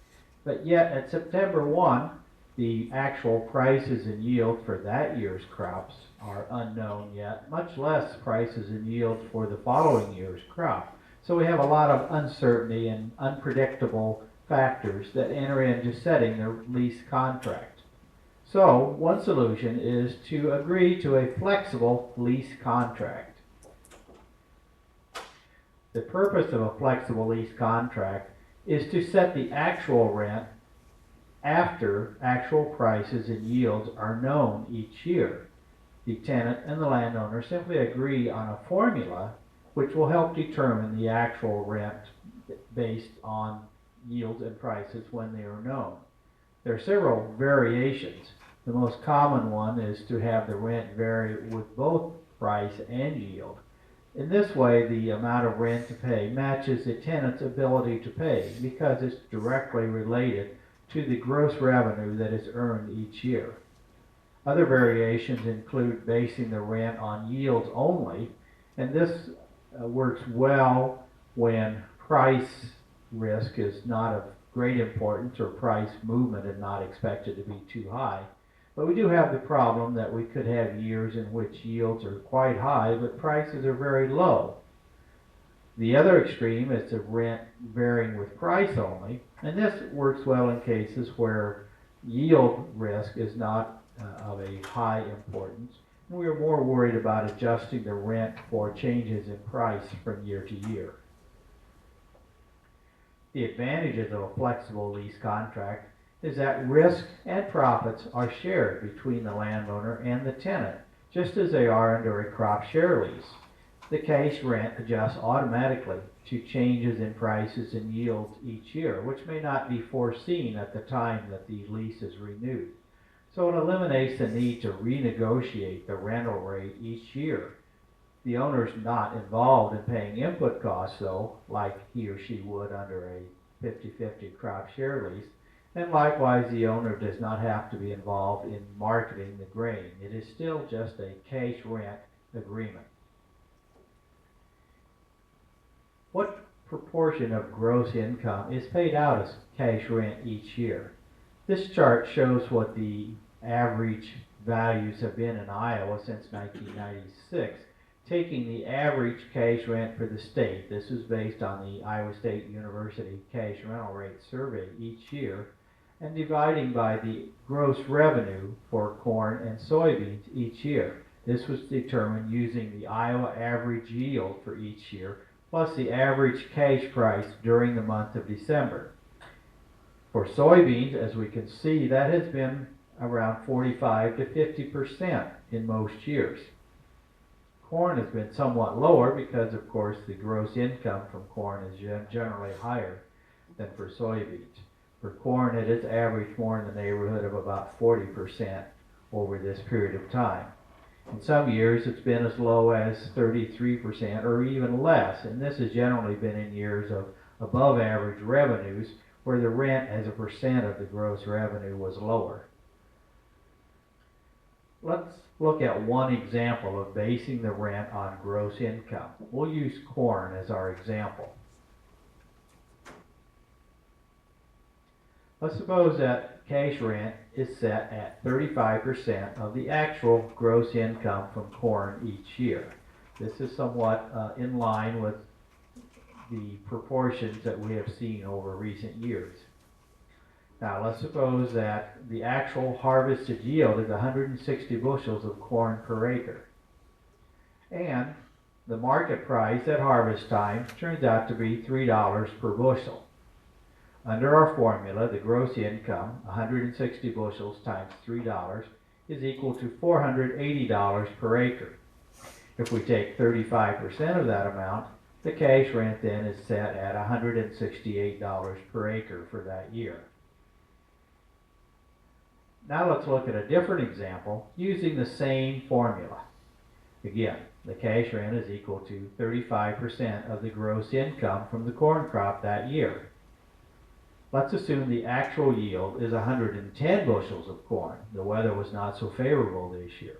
But yet at September 1, the actual prices and yield for that year's crops are unknown yet, much less prices and yield for the following year's crop. So we have a lot of uncertainty and unpredictable factors that enter into setting the lease contract. So one solution is to agree to a flexible lease contract. The purpose of a flexible lease contract is to set the actual rent after actual prices and yields are known each year. The tenant and the landowner simply agree on a formula which will help determine the actual rent based on yields and prices when they are known. There are several variations. The most common one is to have the rent vary with both price and yield. In this way, the amount of rent to pay matches the tenant's ability to pay because it's directly related to the gross revenue that is earned each year. Other variations include basing the rent on yields only, and this works well when price risk is not of great importance or price movement is not expected to be too high. But we do have the problem that we could have years in which yields are quite high, but prices are very low. The other extreme is the rent varying with price only, and this works well in cases where yield risk is not of a high importance, and we are more worried about adjusting the rent for changes in price from year to year. The advantages of a flexible lease contract is that risk and profits are shared between the landowner and the tenant, just as they are under a crop share lease. The cash rent adjusts automatically to changes in prices and yields each year, which may not be foreseen at the time that the lease is renewed. So it eliminates the need to renegotiate the rental rate each year. The owner is not involved in paying input costs, though, like he or she would under a 50-50 crop share lease. And likewise, the owner does not have to be involved in marketing the grain. It is still just a cash rent agreement. What proportion of gross income is paid out as cash rent each year? This chart shows what the average values have been in Iowa since 1996, taking the average cash rent for the state. This is based on the Iowa State University cash rental rate survey each year, and dividing by the gross revenue for corn and soybeans each year. This was determined using the Iowa average yield for each year, plus the average cash price during the month of December. For soybeans, as we can see, that has been around 45 to 50% in most years. Corn has been somewhat lower because, of course, the gross income from corn is generally higher than for soybeans. For corn, it has averaged more in the neighborhood of about 40% over this period of time. In some years, it's been as low as 33% or even less, and this has generally been in years of above average revenues where the rent as a percent of the gross revenue was lower. Let's look at one example of basing the rent on gross income. We'll use corn as our example. Let's suppose that cash rent is set at 35% of the actual gross income from corn each year. This is somewhat in line with the proportions that we have seen over recent years. Now let's suppose that the actual harvested yield is 160 bushels of corn per acre. And the market price at harvest time turns out to be $3 per bushel. Under our formula, the gross income, 160 bushels times $3, is equal to $480 per acre. If we take 35% of that amount, the cash rent then is set at $168 per acre for that year. Now let's look at a different example using the same formula. Again, the cash rent is equal to 35% of the gross income from the corn crop that year. Let's assume the actual yield is 110 bushels of corn. The weather was not so favorable this year.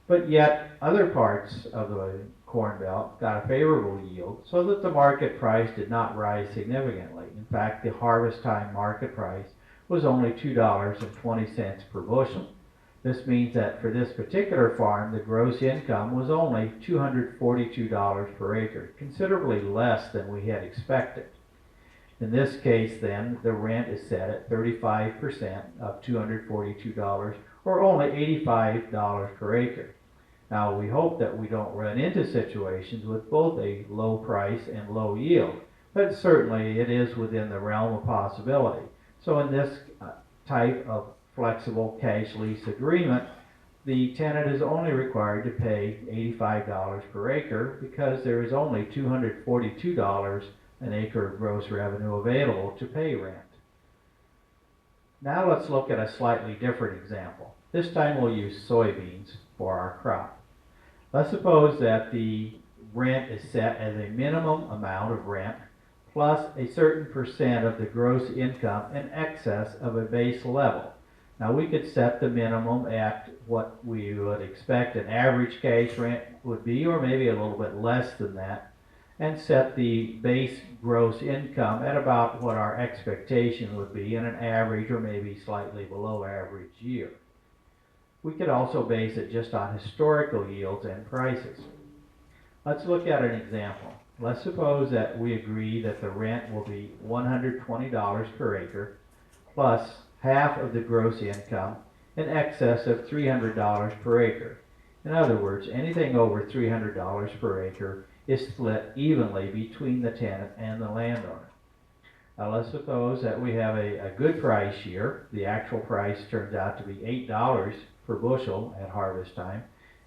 But yet, other parts of the corn belt got a favorable yield so that the market price did not rise significantly. In fact, the harvest time market price was only $2.20 per bushel. This means that for this particular farm, the gross income was only $242 per acre, considerably less than we had expected. In this case, then, the rent is set at 35% of $242, or only $85 per acre. Now, we hope that we don't run into situations with both a low price and low yield, but certainly it is within the realm of possibility. So in this type of flexible cash lease agreement, the tenant is only required to pay $85 per acre because there is only $242 an acre of gross revenue available to pay rent. Now let's look at a slightly different example. This time we'll use soybeans for our crop. Let's suppose that the rent is set as a minimum amount of rent plus a certain percent of the gross income in excess of a base level. Now we could set the minimum at what we would expect an average cash rent would be, or maybe a little bit less than that, and set the base gross income at about what our expectation would be in an average or maybe slightly below average year. We could also base it just on historical yields and prices. Let's look at an example. Let's suppose that we agree that the rent will be $120 per acre plus half of the gross income in excess of $300 per acre. In other words, anything over $300 per acre is split evenly between the tenant and the landowner. Now let's suppose that we have a good price year. The actual price turns out to be $8 per bushel at harvest time,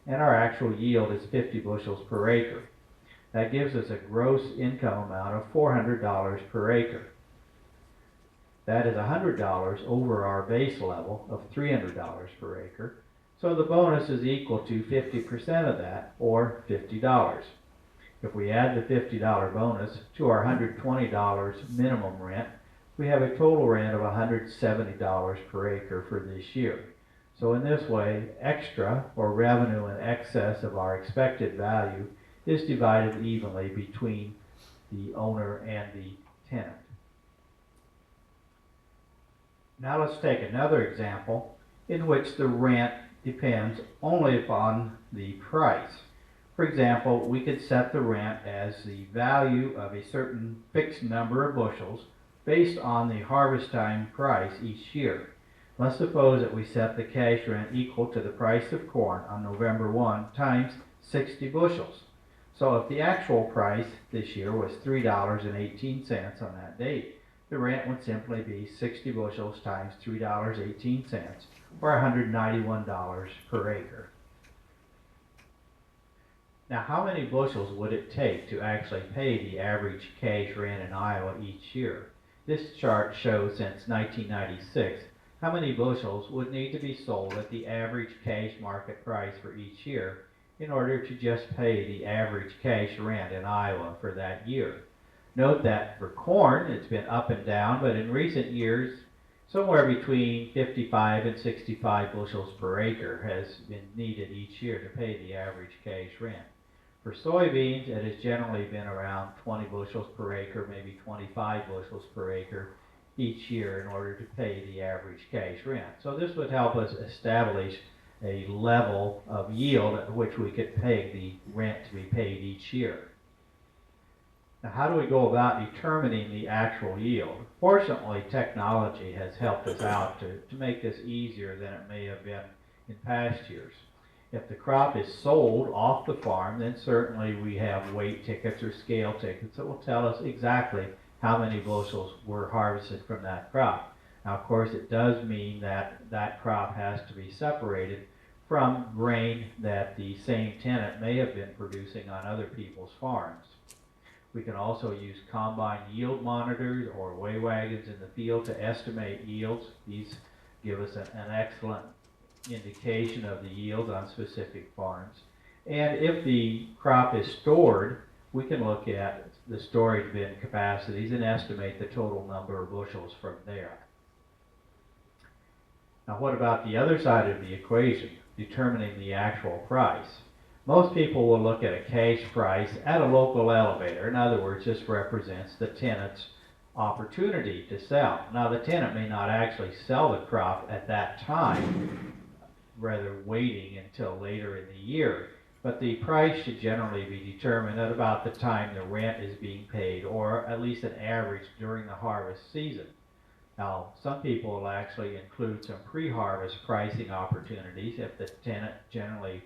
and our actual yield is 50 bushels per acre. That gives us a gross income amount of $400 per acre. That is $100 over our base level of $300 per acre, so the bonus is equal to 50% of that, or $50. If we add the $50 bonus to our $120 minimum rent, we have a total rent of $170 per acre for this year. So in this way, extra, or revenue in excess of our expected value, is divided evenly between the owner and the tenant. Now let's take another example in which the rent depends only upon the price. For example, we could set the rent as the value of a certain fixed number of bushels based on the harvest time price each year. Let's suppose that we set the cash rent equal to the price of corn on November 1 times 60 bushels. So if the actual price this year was $3.18 on that date, the rent would simply be 60 bushels times $3.18, or $191 per acre. Now, how many bushels would it take to actually pay the average cash rent in Iowa each year? This chart shows since 1996 how many bushels would need to be sold at the average cash market price for each year in order to just pay the average cash rent in Iowa for that year. Note that for corn, it's been up and down, but in recent years, somewhere between 55 and 65 bushels per acre has been needed each year to pay the average cash rent. For soybeans, it has generally been around 20 bushels per acre, maybe 25 bushels per acre each year in order to pay the average cash rent. So this would help us establish a level of yield at which we could peg the rent to be paid each year. Now, how do we go about determining the actual yield? Fortunately, technology has helped us out to make this easier than it may have been in past years. If the crop is sold off the farm, then certainly we have weight tickets or scale tickets that will tell us exactly how many bushels were harvested from that crop. Now, of course, it does mean that that crop has to be separated from grain that the same tenant may have been producing on other people's farms. We can also use combine yield monitors or weigh wagons in the field to estimate yields. These give us an excellent indication of the yield on specific farms. And if the crop is stored, we can look at the storage bin capacities and estimate the total number of bushels from there. Now, what about the other side of the equation, determining the actual price? Most people will look at a cash price at a local elevator. In other words, this represents the tenant's opportunity to sell. Now, the tenant may not actually sell the crop at that time, rather waiting until later in the year, but the price should generally be determined at about the time the rent is being paid, or at least an average during the harvest season. Now, some people will actually include some pre-harvest pricing opportunities. If the tenant generally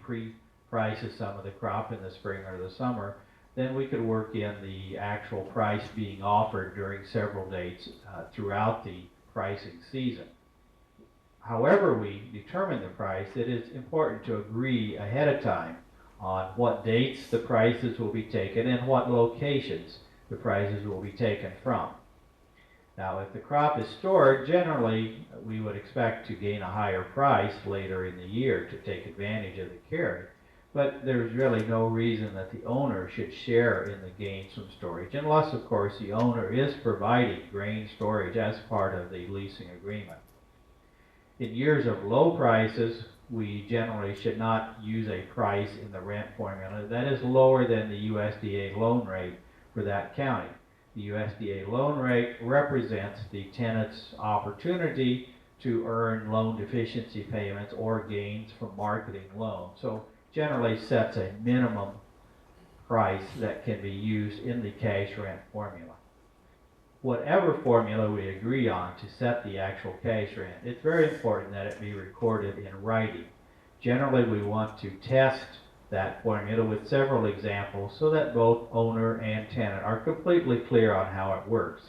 prices some of the crop in the spring or the summer, then we could work in the actual price being offered during several dates throughout the pricing season. However we determine the price, it is important to agree ahead of time on what dates the prices will be taken and what locations the prices will be taken from. Now, if the crop is stored, generally we would expect to gain a higher price later in the year to take advantage of the carry. But there's really no reason that the owner should share in the gains from storage, unless, of course, the owner is providing grain storage as part of the leasing agreement. In years of low prices, we generally should not use a price in the rent formula that is lower than the USDA loan rate for that county. The USDA loan rate represents the tenant's opportunity to earn loan deficiency payments or gains from marketing loans. So generally sets a minimum price that can be used in the cash rent formula. Whatever formula we agree on to set the actual cash rent, it's very important that it be recorded in writing. Generally, we want to test that formula with several examples so that both owner and tenant are completely clear on how it works.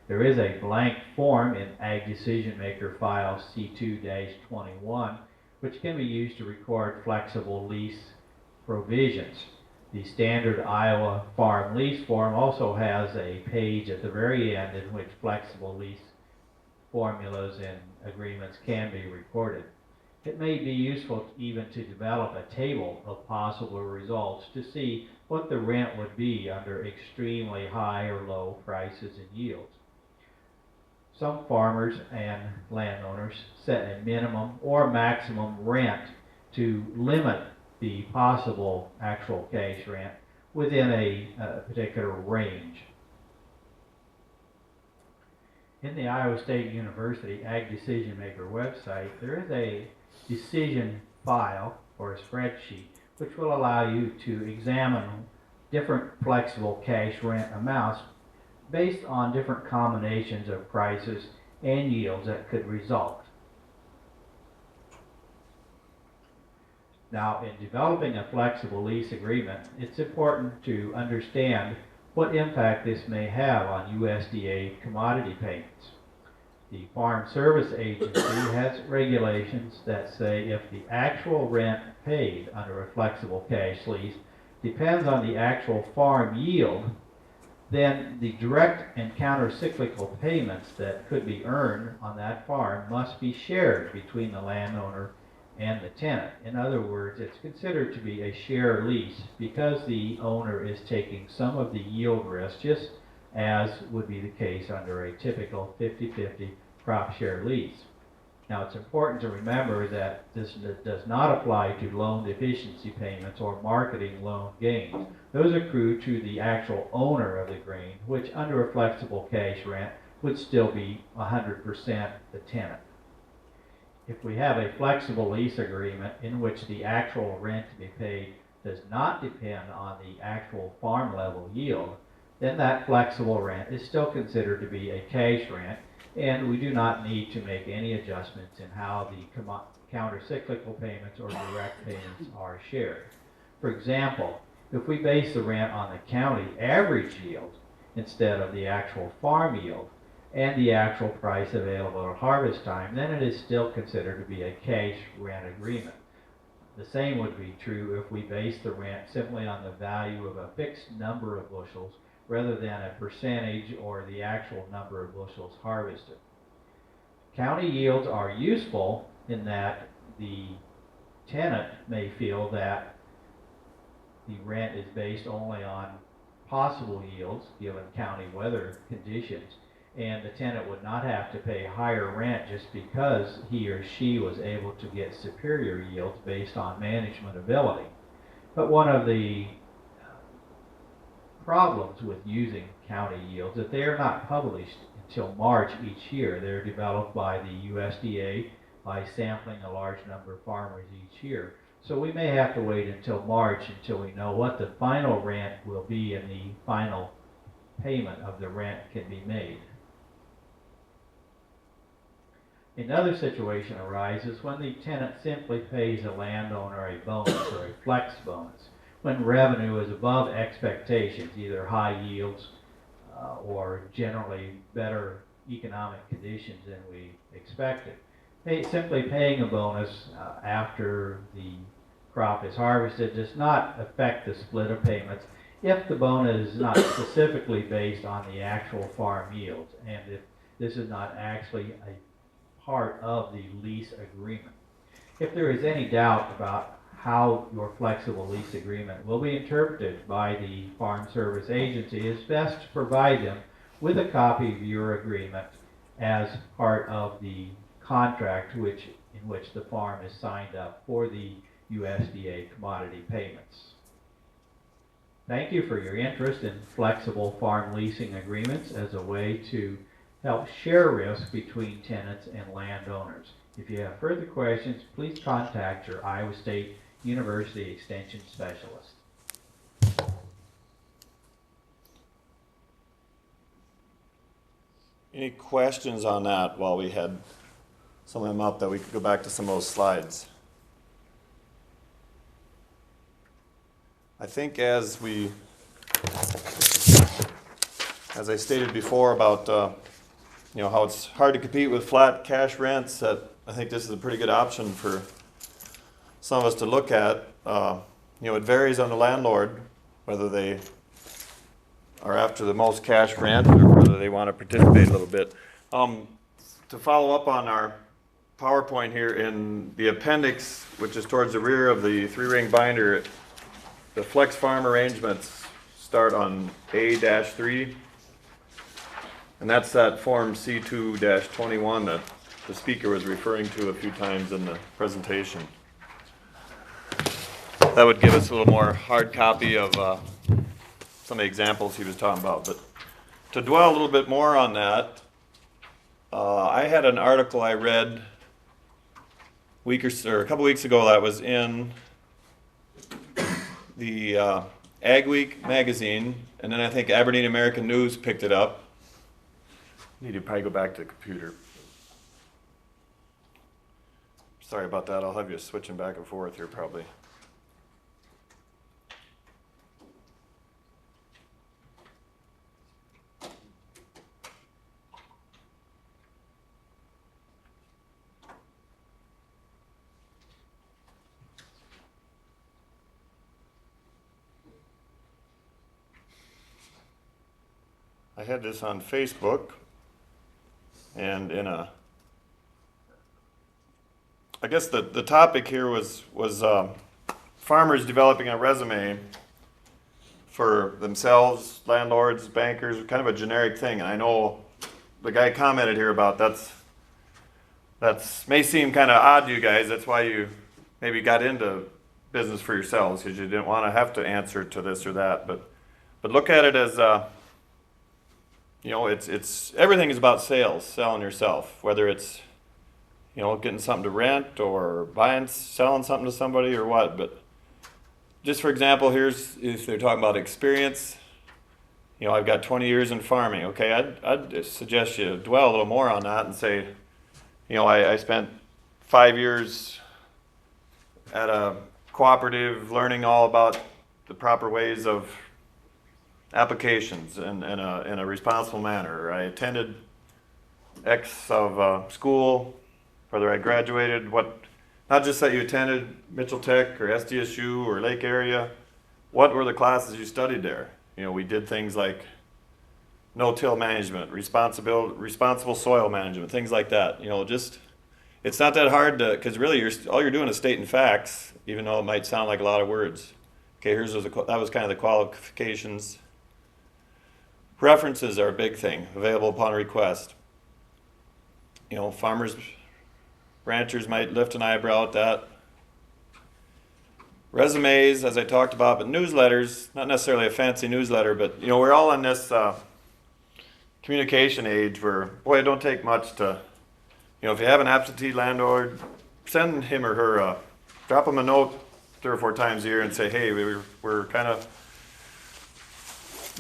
There is a blank form in Ag Decision Maker file C2-21 which can be used to record flexible lease provisions. The standard Iowa farm lease form also has a page at the very end in which flexible lease formulas and agreements can be recorded. It may be useful even to develop a table of possible results to see what the rent would be under extremely high or low prices and yields. Some farmers and landowners set a minimum or maximum rent to limit the possible actual cash rent within a particular range. In the Iowa State University Ag Decision Maker website, there is a decision file or a spreadsheet which will allow you to examine different flexible cash rent amounts based on different combinations of prices and yields that could result. Now, in developing a flexible lease agreement, it's important to understand what impact this may have on USDA commodity payments. The Farm Service Agency has regulations that say if the actual rent paid under a flexible cash lease depends on the actual farm yield, then the direct and counter-cyclical payments that could be earned on that farm must be shared between the landowner and the tenant. In other words, it's considered to be a share lease because the owner is taking some of the yield risk, just as would be the case under a typical 50-50 crop share lease. Now, it's important to remember that this does not apply to loan deficiency payments or marketing loan gains. Those accrue to the actual owner of the grain, which under a flexible cash rent would still be 100% the tenant. If we have a flexible lease agreement in which the actual rent to be paid does not depend on the actual farm level yield, then that flexible rent is still considered to be a cash rent, and we do not need to make any adjustments in how the counter-cyclical payments or direct payments are shared. For example, if we base the rent on the county average yield instead of the actual farm yield and the actual price available at harvest time, then it is still considered to be a cash rent agreement. The same would be true if we base the rent simply on the value of a fixed number of bushels rather than a percentage or the actual number of bushels harvested. County yields are useful in that the tenant may feel that the rent is based only on possible yields given county weather conditions, and the tenant would not have to pay higher rent just because he or she was able to get superior yields based on management ability. But one of the problems with using county yields is that they are not published until March each year. They're developed by the USDA by sampling a large number of farmers each year. So we may have to wait until March until we know what the final rent will be and the final payment of the rent can be made. Another situation arises when the tenant simply pays a landowner a bonus or a flex bonus when revenue is above expectations, either high yields or generally better economic conditions than we expected. Simply paying a bonus after the crop is harvested does not affect the split of payments if the bonus is not specifically based on the actual farm yields and if this is not actually a part of the lease agreement. If there is any doubt about how your flexible lease agreement will be interpreted by the Farm Service Agency, it's best to provide them with a copy of your agreement as part of the contract in which the farm is signed up for the USDA commodity payments. Thank you for your interest in flexible farm leasing agreements as a way to help share risk between tenants and landowners. If you have further questions, please contact your Iowa State University Extension Specialist. Any questions on that while we had some of them up that we could go back to some of those slides? I think as I stated before about how it's hard to compete with flat cash rents, that I think this is a pretty good option for some of us to look at. It varies on the landlord whether they are after the most cash rent or whether they want to participate a little bit. To follow up on our PowerPoint here, in the appendix, which is towards the rear of the 3-ring binder, the flex farm arrangements start on A-3, and that's that form C2-21 that the speaker was referring to a few times in the presentation. That would give us a little more hard copy of some of the examples he was talking about. But to dwell a little bit more on that, I had an article I read a couple weeks ago that was in the Ag Week magazine, and then I think Aberdeen American News picked it up. Need to probably go back to the computer. Sorry about that. I'll have you switching back and forth here probably. I had this on Facebook, and I guess the topic here was farmers developing a resume for themselves, landlords, bankers, kind of a generic thing. And I know the guy commented here about that's may seem kind of odd to you guys. That's why you maybe got into business for yourselves, because you didn't want to have to answer to this or that. But look at it as it's everything is about sales, selling yourself, whether it's getting something to rent or selling something to somebody or what. But just for example, if they're talking about experience, I've got 20 years in farming. Okay, I'd suggest you dwell a little more on that and say, I spent 5 years at a cooperative learning all about the proper ways of applications in a responsible manner. I attended X of school, whether I graduated, not just that you attended Mitchell Tech or SDSU or Lake Area, what were the classes you studied there? We did things like no-till management, responsible soil management, things like that. It's not that hard because really all you're doing is stating facts, even though it might sound like a lot of words. Okay, that was kind of the qualifications. References are a big thing, available upon request. Farmers, ranchers might lift an eyebrow at that. Resumes, as I talked about, but newsletters, not necessarily a fancy newsletter, but we're all in this communication age where, boy, it don't take much to, if you have an absentee landlord, send him or her, drop them a note 3 or 4 times a year and say, hey, we're kind of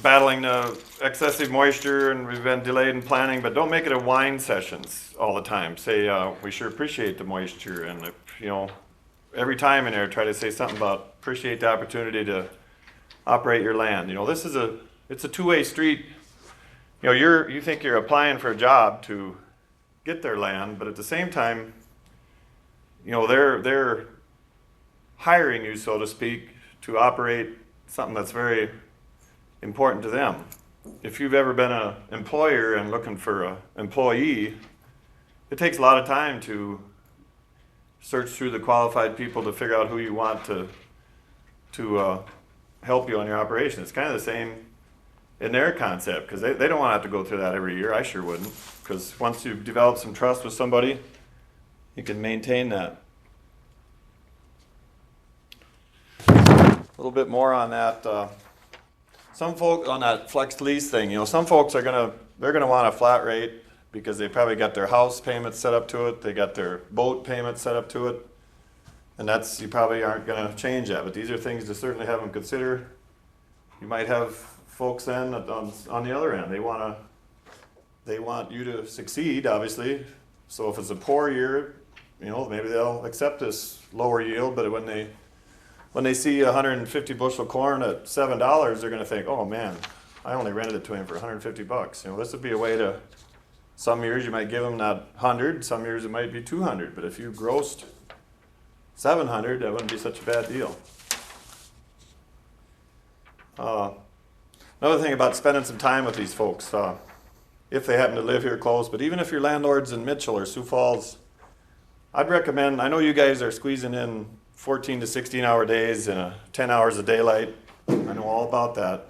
battling the excessive moisture and we've been delayed in planting, but don't make it a whine sessions all the time. Say, we sure appreciate the moisture, and every time in there try to say something about appreciate the opportunity to operate your land. It's a two-way street. You think you're applying for a job to get their land, but at the same time, they're hiring you, so to speak, to operate something that's very important to them. If you've ever been an employer and looking for an employee, it takes a lot of time to search through the qualified people to figure out who you want to help you on your operation. It's kind of the same in their concept, because they don't want to have to go through that every year. I sure wouldn't, because once you've developed some trust with somebody, you can maintain that. A little bit more on that. Some folks on that flex lease thing, some folks they're gonna want a flat rate because they probably got their house payment set up to it, they got their boat payment set up to it, and you probably aren't gonna change that. But these are things to certainly have them consider. You might have folks then on the other end, they want you to succeed, obviously. So if it's a poor year, maybe they'll accept this lower yield, but when they see 150 bushel corn at $7, they're going to think, oh man, I only rented it to him for 150 bucks. This would be a way to, some years you might give him that 100, some years it might be 200, but if you grossed 700, that wouldn't be such a bad deal. Another thing about spending some time with these folks, if they happen to live here close, but even if your landlord's in Mitchell or Sioux Falls, I'd recommend, I know you guys are squeezing in 14 to 16-hour days and 10 hours of daylight. I know all about that.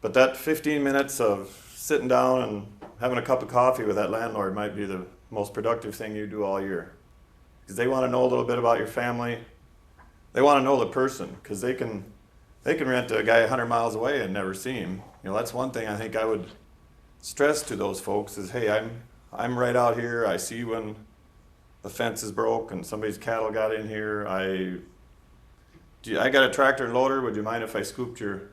But that 15 minutes of sitting down and having a cup of coffee with that landlord might be the most productive thing you do all year. Because they want to know a little bit about your family. They want to know the person, because they can rent to a guy 100 miles away and never see him. That's one thing I think I would stress to those folks is, hey, I'm right out here. I see when the fence is broke and somebody's cattle got in here. I got a tractor and loader. Would you mind if I scooped your,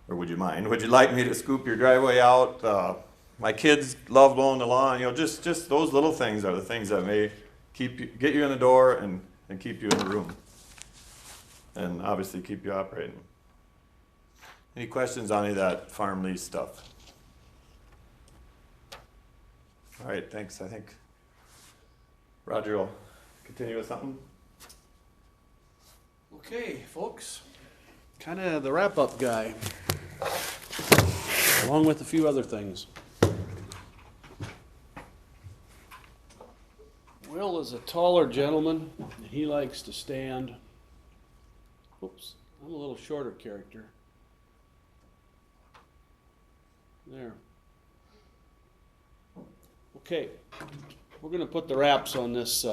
or would you mind? Would you like me to scoop your driveway out? My kids love mowing the lawn. You know, just those little things are the things that may get you in the door and keep you in the room, and obviously keep you operating. Any questions on any of that farm lease stuff? All right, thanks. I think Roger will continue with something. Okay, folks, kind of the wrap-up guy, along with a few other things. Will is a taller gentleman, and he likes to stand. Oops, I'm a little shorter character. There. Okay, we're going to put the wraps on this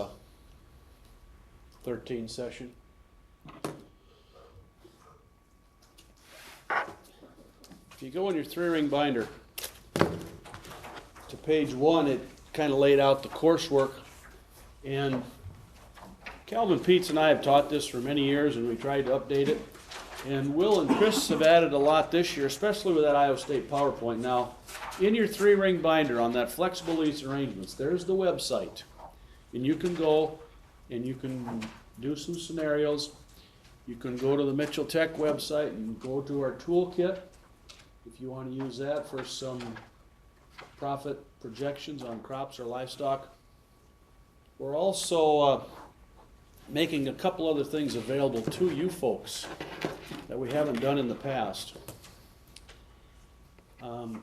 13 session. If you go in your 3-ring binder to page 1, it kind of laid out the coursework. And Calvin Peets and I have taught this for many years, and we tried to update it. And Will and Chris have added a lot this year, especially with that Iowa State PowerPoint. Now, in your 3-ring binder on that flexible lease arrangements, there's the website. And you can go and you can do some scenarios. You can go to the Mitchell Tech website and go to our toolkit if you want to use that for some profit projections on crops or livestock. We're also making a couple other things available to you folks that we haven't done in the past. On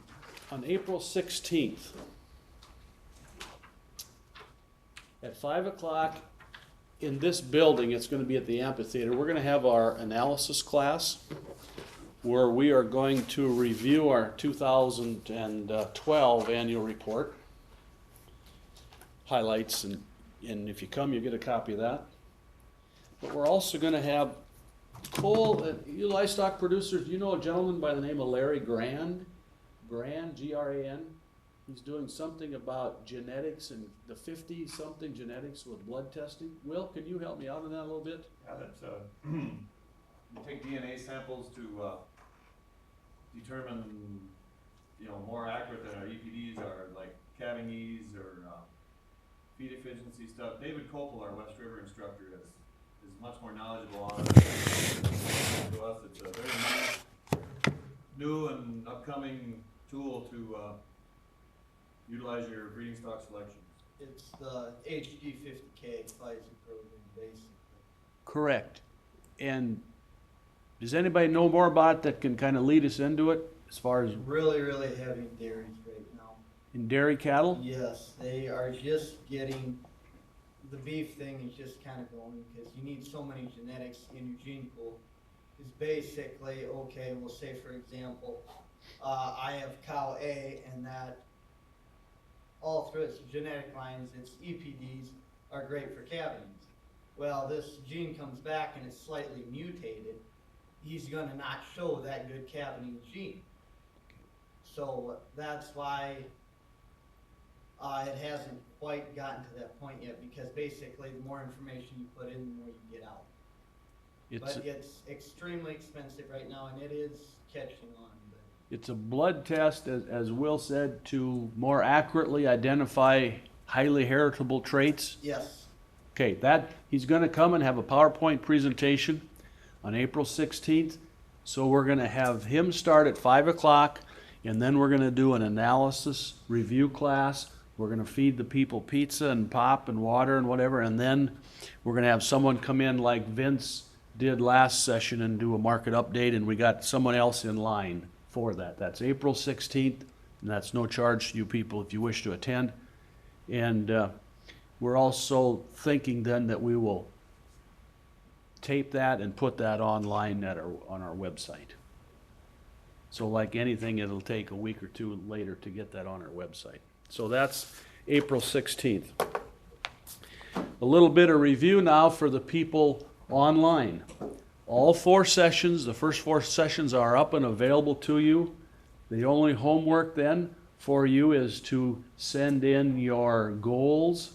April 16th at 5 o'clock in this building, it's going to be at the amphitheater, we're going to have our analysis class where we are going to review our 2012 annual report, highlights, and if you come, you get a copy of that. But we're also going to have you livestock producers, do you know a gentleman by the name of Larry Grand, G-R-A-N? He's doing something about genetics and the 50-something genetics with blood testing. Will, can you help me out on that a little bit? Yeah, that's you take DNA samples to determine, more accurate than our EPDs are, like calving ease or feed efficiency stuff. David Copel, our West River instructor, is much more knowledgeable on it. To us, it's a very new and upcoming tool to utilize your breeding stock selections. It's the HD50K Pfizer program, basically. Correct. And does anybody know more about it that can kind of lead us into it as far as Really, really heavy dairies right now. in dairy cattle? Yes, they are just getting, the beef thing is just kind of going because you need so many genetics in your gene pool. It's basically, okay, we'll say for example, I have cow A and that all through its genetic lines, its EPDs are great for calving. Well, this gene comes back and it's slightly mutated. He's going to not show that good calving gene. So that's why it hasn't quite gotten to that point yet, because basically the more information you put in, the more you get out. But it's extremely expensive right now, and it is catching on. It's a blood test, as Will said, to more accurately identify highly heritable traits. Yes. Okay, he's going to come and have a PowerPoint presentation on April 16th. So we're going to have him start at 5 o'clock, and then we're going to do an analysis review class. We're going to feed the people pizza and pop and water and whatever, and then we're going to have someone come in like Vince did last session and do a market update, and we got someone else in line for that. That's April 16th, and that's no charge to you people if you wish to attend. And we're also thinking then that we will tape that and put that online on our website. So like anything, it'll take a week or two later to get that on our website. So that's April 16th. A little bit of review now for the people online. All 4 sessions, the first 4 sessions are up and available to you. The only homework then for you is to send in your goals,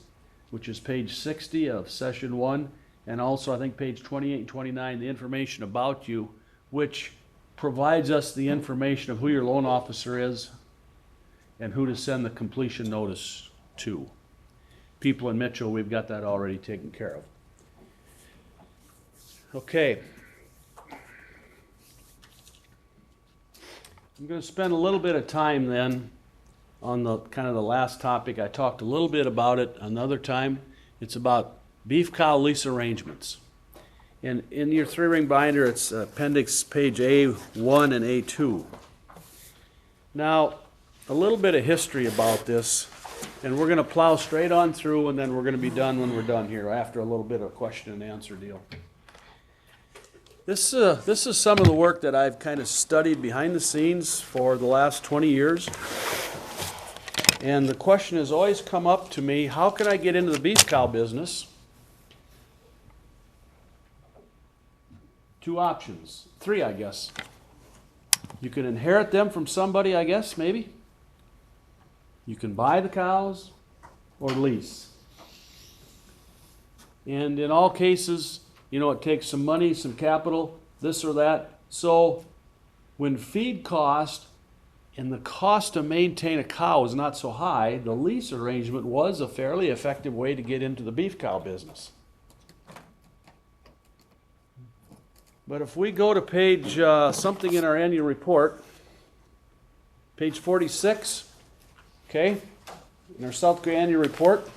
which is page 60 of session 1, and also I think page 28 and 29, the information about you, which provides us the information of who your loan officer is and who to send the completion notice to. People in Mitchell, we've got that already taken care of. Okay. I'm going to spend a little bit of time then on the kind of the last topic. I talked a little bit about it another time. It's about beef cow lease arrangements. And in your 3-ring binder, it's appendix page A1 and A2. Now, a little bit of history about this, and we're going to plow straight on through, and then we're going to be done when we're done here after a little bit of question and answer deal. This is some of the work that I've kind of studied behind the scenes for the last 20 years. And the question has always come up to me, how can I get into the beef cow business? 2 options, 3 I guess. You can inherit them from somebody, I guess, maybe. You can buy the cows or lease. And in all cases, you know, it takes some money, some capital, this or that. So when feed cost and the cost to maintain a cow is not so high, the lease arrangement was a fairly effective way to get into the beef cow business. But if we go to page, something in our annual report, page 46, okay, in our South Korea annual report,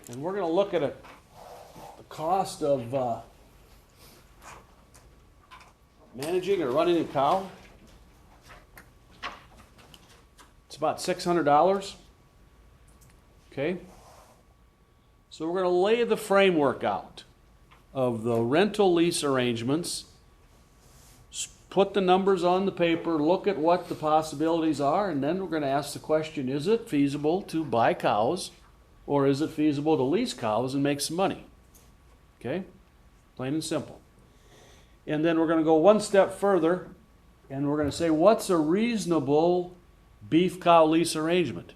and we're going to look at the cost of managing or running a cow. It's about $600. Okay? So we're going to lay the framework out of the rental lease arrangements, put the numbers on the paper, look at what the possibilities are, and then we're going to ask the question, is it feasible to buy cows? Or is it feasible to lease cows and make some money? Okay? Plain and simple. And then we're going to go one step further, and we're going to say, what's a reasonable beef cow lease arrangement?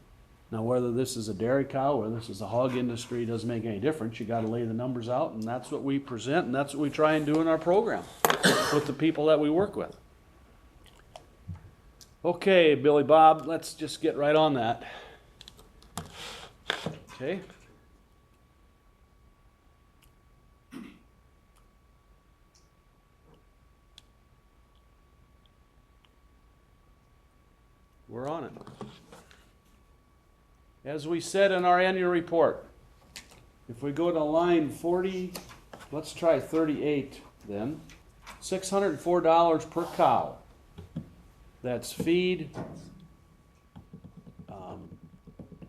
Now, whether this is a dairy cow or this is a hog industry, doesn't make any difference. You got to lay the numbers out, and that's what we present, and that's what we try and do in our program with the people that we work with. Okay, Billy Bob, let's just get right on that. Okay. We're on it. As we said in our annual report, if we go to line 40, let's try 38 then, $604 per cow. That's feed,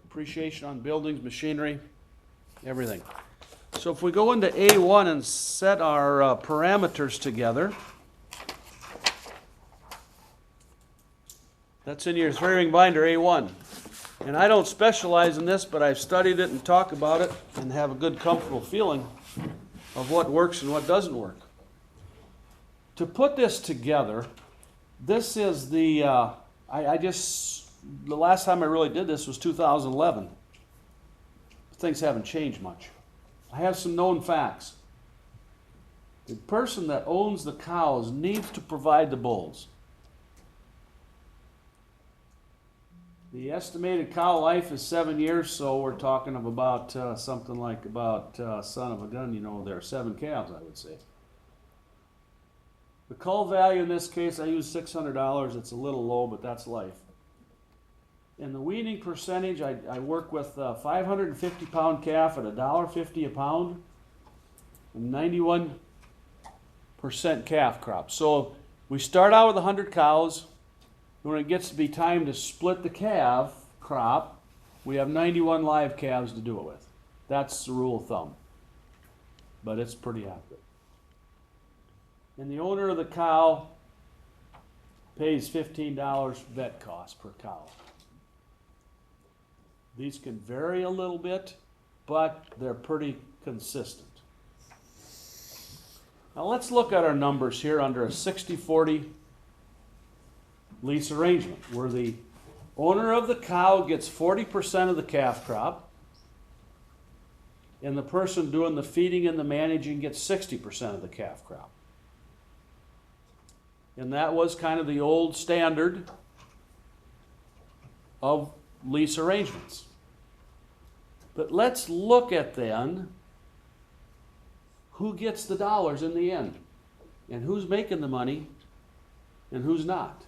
depreciation on buildings, machinery, everything. So if we go into A1 and set our parameters together, that's in your 3-ring binder, A1. And I don't specialize in this, but I've studied it and talk about it and have a good, comfortable feeling of what works and what doesn't work. To put this together, this is the, the last time I really did this was 2011. Things haven't changed much. I have some known facts. The person that owns the cows needs to provide the bulls. The estimated cow life is 7 years, so we're talking of about something like about, son of a gun, you know, there are 7 calves, I would say. The cull value in this case, I use $600. It's a little low, but that's life. And the weaning percentage, I work with a 550-pound calf at $1.50 a pound, and 91% calf crop. So we start out with 100 cows. When it gets to be time to split the calf crop, we have 91 live calves to do it with. That's the rule of thumb. But it's pretty accurate. And the owner of the cow pays $15 vet cost per cow. These can vary a little bit, but they're pretty consistent. Now let's look at our numbers here under a 60-40 lease arrangement, where the owner of the cow gets 40% of the calf crop, and the person doing the feeding and the managing gets 60% of the calf crop. And that was kind of the old standard of lease arrangements. But let's look at then who gets the dollars in the end, and who's making the money and who's not.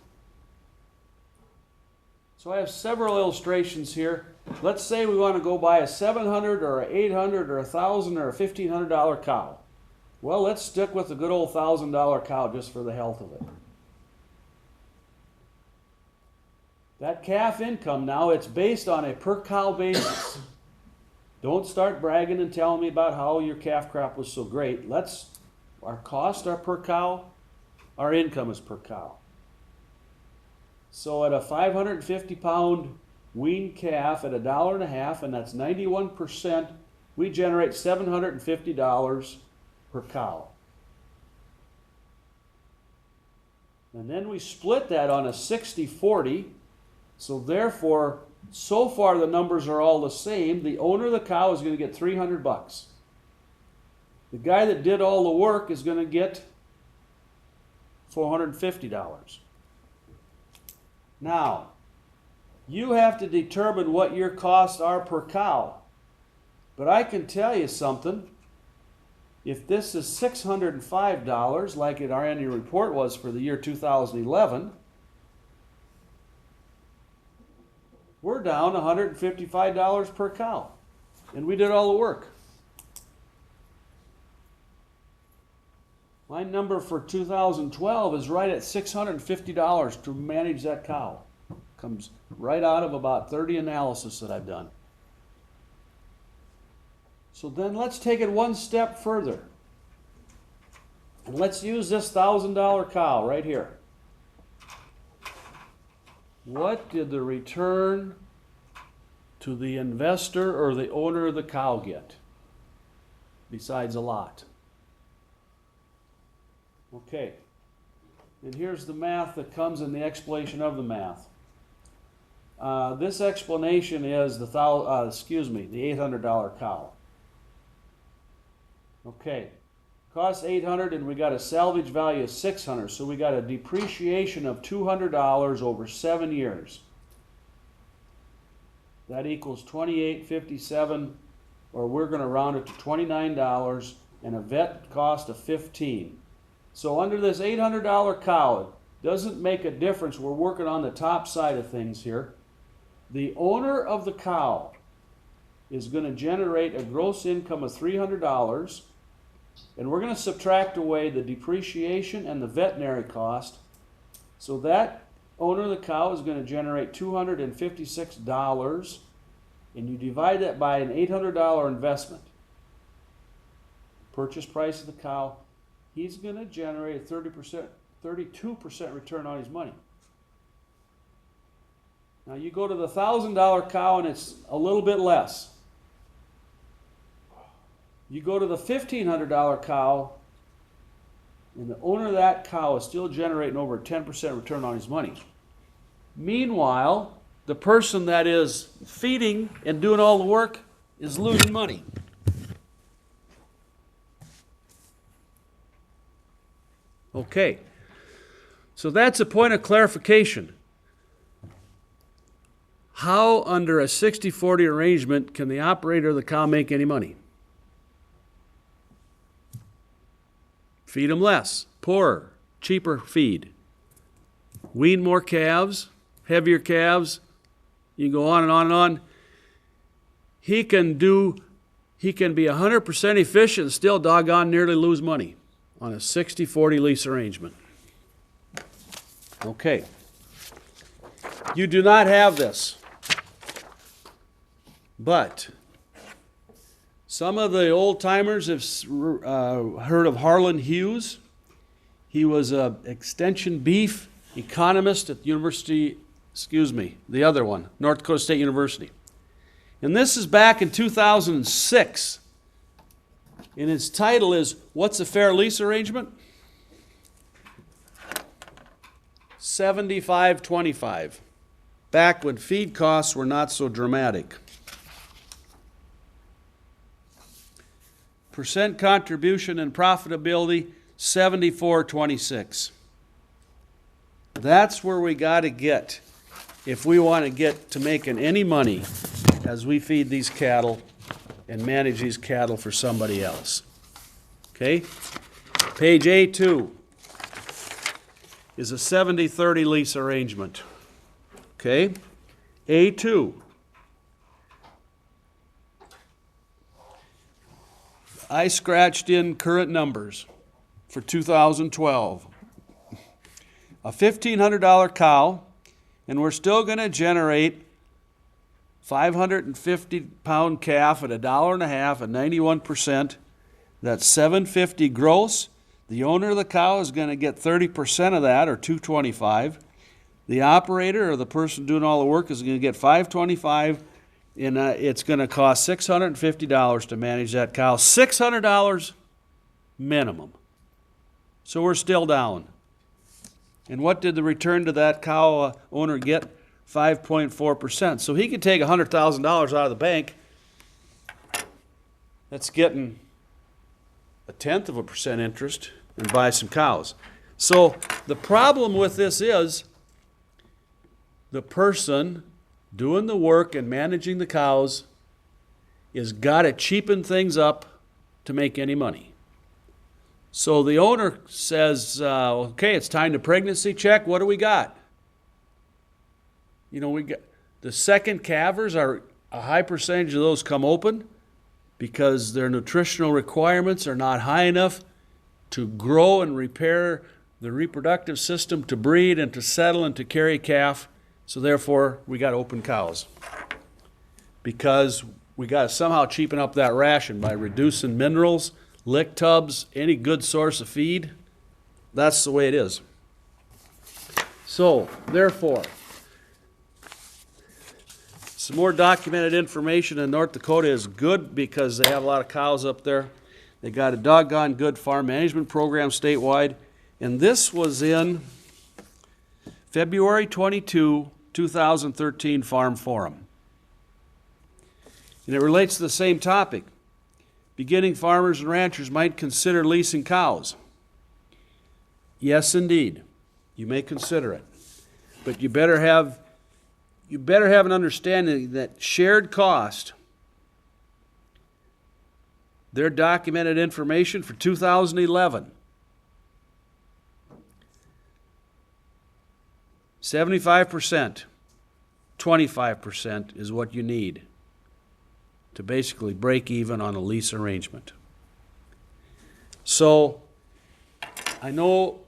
So I have several illustrations here. Let's say we want to go buy a $700 or a $800 or a $1,000 or a $1,500 cow. Well, let's stick with the good old $1,000 cow just for the health of it. That calf income now, it's based on a per cow basis. Don't start bragging and telling me about how your calf crop was so great. Our costs are per cow, our income is per cow. So at a 550 pound weaned calf at $1.50, and that's 91%, we generate $750 per cow. And then we split that on a 60-40, so therefore, so far the numbers are all the same. The owner of the cow is going to get $300. The guy that did all the work is going to get $450. Now, you have to determine what your costs are per cow. But I can tell you something. If this is $605, like our annual report was for the year 2011, we're down $155 per cow. And we did all the work. My number for 2012 is right at $650 to manage that cow. Comes right out of about 30 analysis that I've done. So then let's take it one step further. And let's use this $1,000 cow right here. What did the return to the investor or the owner of the cow get? Besides a lot. Okay. And here's the math that comes in the explanation of the math. This explanation is the $800 cow. Okay. Costs $800 and we got a salvage value of $600, so we got a depreciation of $200 over 7 years. That equals $28.57, or we're going to round it to $29, and a vet cost of $15. So under this $800 cow, it doesn't make a difference. We're working on the top side of things here. The owner of the cow is going to generate a gross income of $300, and we're going to subtract away the depreciation and the veterinary cost. So that owner of the cow is going to generate $256, and you divide that by an $800 investment. Purchase price of the cow, he's going to generate a 32% return on his money. Now you go to the $1,000 cow and it's a little bit less. You go to the $1,500 cow, and the owner of that cow is still generating over a 10% return on his money. Meanwhile, the person that is feeding and doing all the work is losing money. Okay, so that's a point of clarification. How, under a 60-40 arrangement, can the operator of the cow make any money? Feed them less, poorer, cheaper feed. Wean more calves, heavier calves. You can go on and on and on. He can be 100% efficient and still doggone nearly lose money on a 60-40 lease arrangement. Okay. You do not have this. But some of the old timers have heard of Harlan Hughes. He was an extension beef economist at the North Dakota State University. And this is back in 2006. And its title is, What's a Fair Lease Arrangement? 75-25. Back when feed costs were not so dramatic. Percent contribution and profitability, 74-26. That's where we got to get if we want to get to making any money as we feed these cattle and manage these cattle for somebody else. Okay? Page A2 is a 70-30 lease arrangement. Okay? A2. I scratched in current numbers for 2012. A $1,500 cow, and we're still going to generate 550-pound calf at $1.50 at 91%. That's $750 gross. The owner of the cow is going to get 30% of that, or $225. The operator or the person doing all the work is going to get $525, and it's going to cost $650 to manage that cow. $600 minimum. So we're still down. And what did the return to that cow owner get? 5.4%. So he could take $100,000 out of the bank. That's getting 0.1% interest and buy some cows. So the problem with this is the person doing the work and managing the cows is got to cheapen things up to make any money. So the owner says, okay, it's time to pregnancy check. What do we got? You know, we got the second calvers are a high percentage of those come open because their nutritional requirements are not high enough to grow and repair the reproductive system to breed and to settle and to carry calf. So therefore, we got open cows because we got to somehow cheapen up that ration by reducing minerals, lick tubs, any good source of feed. That's the way it is. So, therefore, some more documented information in North Dakota is good because they have a lot of cows up there. They got a doggone good farm management program statewide. And this was in February 22, 2013 Farm Forum. And it relates to the same topic. Beginning farmers and ranchers might consider leasing cows. Yes, indeed. You may consider it. But you better have an understanding that shared cost, their documented information for 2011, 75%, 25% is what you need to basically break even on a lease arrangement. So I know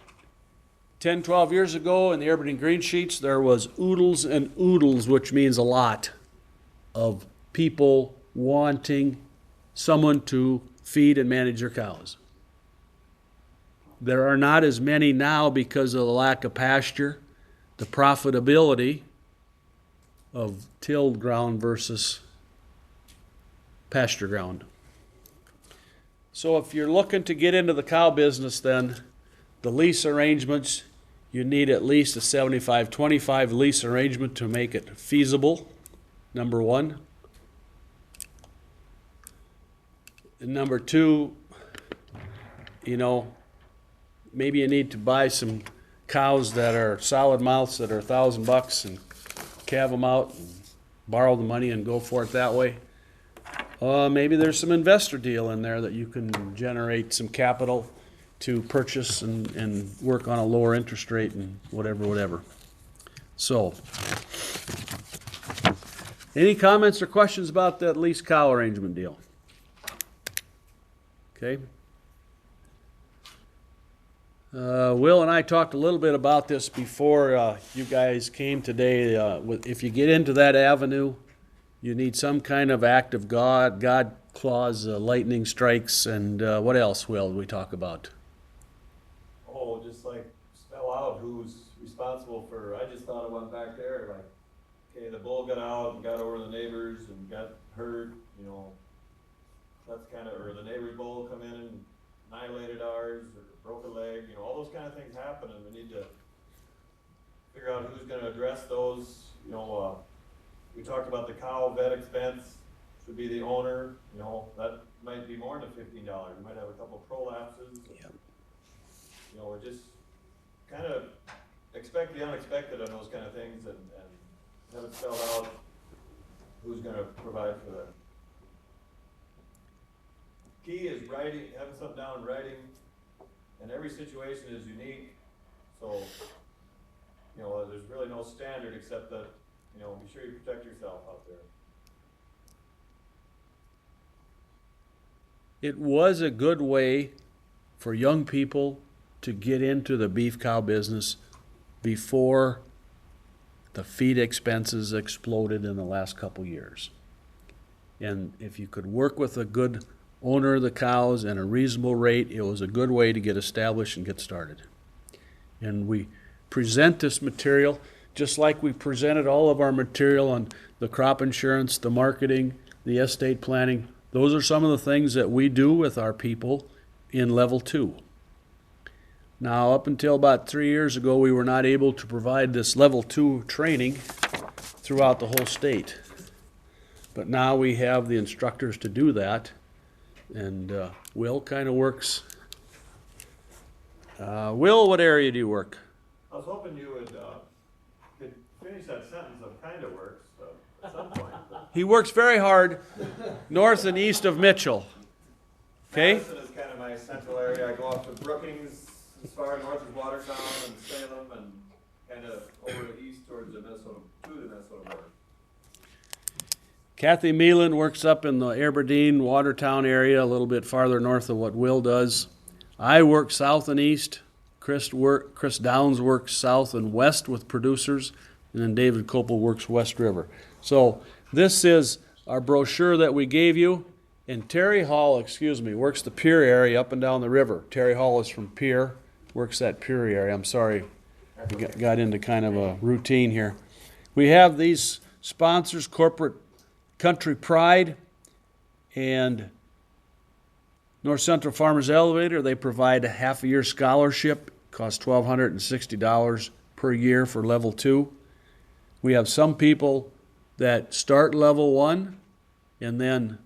10, 12 years ago in the Urban and Green Sheets, there was oodles and oodles, which means a lot, of people wanting someone to feed and manage their cows. There are not as many now because of the lack of pasture, the profitability of tilled ground versus pasture ground. So if you're looking to get into the cow business, then the lease arrangements, you need at least a 75-25 lease arrangement to make it feasible, number one. And number two, you know, maybe you need to buy some cows that are solid mouths that are $1,000 and calve them out and borrow the money and go for it that way. Maybe there's some investor deal in there that you can generate some capital to purchase and work on a lower interest rate and whatever. So, any comments or questions about that lease cow arrangement deal? Okay. Will and I talked a little bit about this before you guys came today. If you get into that avenue, you need some kind of act of God clause, lightning strikes, and what else, Will, did we talk about? Oh, just like spell out who's responsible for, I just thought of one back there, like, okay, the bull got out and got over the neighbors and got hurt, you know, that's kind of, or the neighbor's bull come in and annihilated ours, or broke a leg, you know, all those kind of things happen, and we need to figure out who's gonna address those, you know, we talked about the cow vet expense, should be the owner, you know, that might be more than $15, we might have a couple prolapses. Yep. You know, we just kind of expect the unexpected on those kind of things, and have it spelled out who's gonna provide for that. Key is writing, having something down in writing, and every situation is unique, so, you know, there's really no standard except that, you know, be sure you protect yourself out there. It was a good way for young people to get into the beef cow business before the feed expenses exploded in the last couple years. And if you could work with a good owner of the cows and a reasonable rate, it was a good way to get established and get started. And we present this material just like we presented all of our material on the crop insurance, the marketing, the estate planning. Those are some of the things that we do with our people in level 2. Now, up until about 3 years ago, we were not able to provide this level 2 training throughout the whole state. But now we have the instructors to do that, and Will kind of works. Will, what area do you work? I was hoping you would, could finish that sentence of kind of works, at some point. He works very hard north and east of Mitchell. Okay? Madison is kind of my central area. I go up to Brookings, as far north as Watertown and Salem, and kind of over east towards the Minnesota, to the Minnesota border. Kathy Meelan works up in the Aberdeen, Watertown area, a little bit farther north of what Will does. I work south and east. Chris Downs works south and west with producers, and then David Copel works West River. So this is our brochure that we gave you, and Terry Hall, works the Pierre area up and down the river. Terry Hall is from Pierre, works that Pierre area. I'm sorry, we got into kind of a routine here. We have these sponsors, Corporate Country Pride and North Central Farmers Elevator. They provide a half-a-year scholarship, costs $1,260 per year for level 2. We have some people that start level 1 and then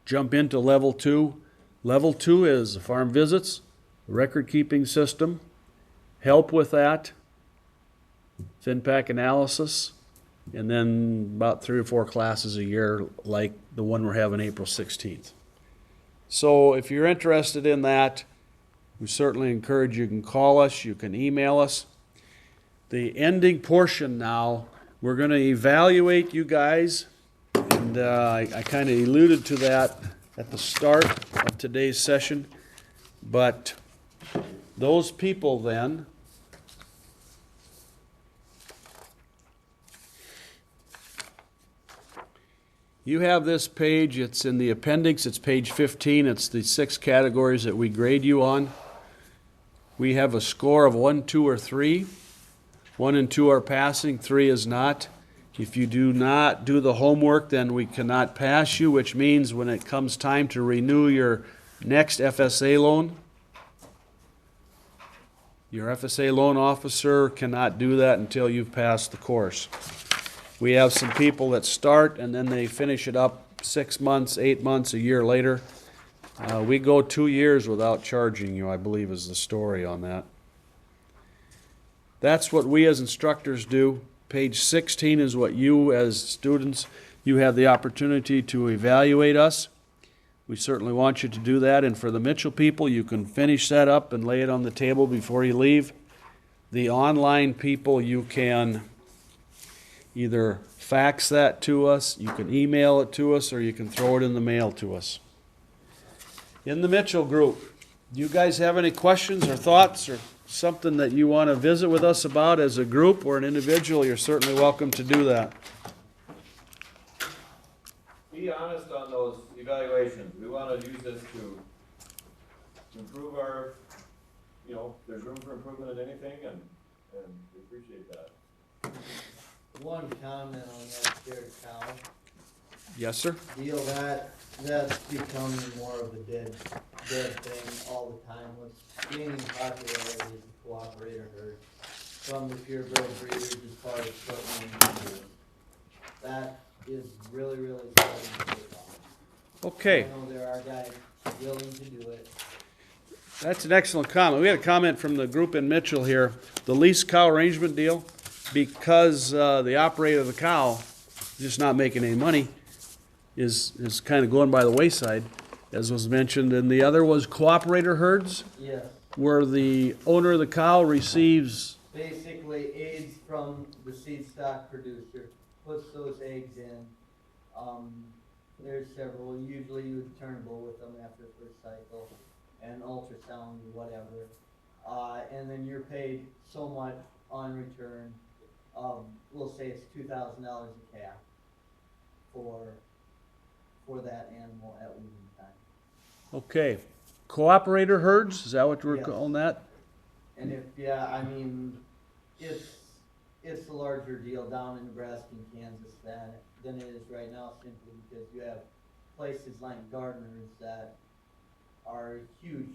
jump into level 2. Level 2 is farm visits, record-keeping system, help with that, FinPac analysis, and then about 3 or 4 classes a year like the one we're having April 16th. So if you're interested in that, we certainly encourage you can call us, you can email us. The ending portion now, we're going to evaluate you guys, and I kind of alluded to that at the start of today's session, but those people then you have this page, it's in the appendix, it's page 15, it's the 6 categories that we grade you on. We have a score of 1, 2, or 3. 1 and 2 are passing, 3 is not. If you do not do the homework, then we cannot pass you, which means when it comes time to renew your next FSA loan, your FSA loan officer cannot do that until you've passed the course. We have some people that start and then they finish it up 6 months, 8 months, a year later. We go 2 years without charging you, I believe is the story on that. That's what we as instructors do. Page 16 is what you as students, you have the opportunity to evaluate us. We certainly want you to do that, and for the Mitchell people, you can finish that up and lay it on the table before you leave. The online people, you can either fax that to us, you can email it to us, or you can throw it in the mail to us. In the Mitchell group, do you guys have any questions or thoughts or something that you want to visit with us about as a group or an individual? You're certainly welcome to do that. Be honest on those evaluations. We want to use this to improve our, you know, there's room for improvement in anything, and we appreciate that. One comment on that there, Cal. Yes, sir? deal, that's becoming more of a dead thing all the time. What's gaining popularity is the cooperator herd from the purebred breeders as far as putting in. That is really, really starting to take off. Okay. I know there are guys willing to do it. That's an excellent comment. We had a comment from the group in Mitchell here. The lease cow arrangement deal, because the operator of the cow is just not making any money, is kind of going by the wayside, as was mentioned. And the other was cooperator herds, Yes. where the owner of the cow receives, Basically aids from the seed stock producer, puts those eggs in. There's several, usually you would turn a bull with them after the first cycle, and ultrasound or whatever. And then you're paid so much on return. We'll say it's $2,000 a calf for that animal at weaning time. okay, cooperator herds, is that what we're Yes. calling that? And it's a larger deal down in Nebraska and Kansas than it is right now, simply because you have places like Gardner's that are huge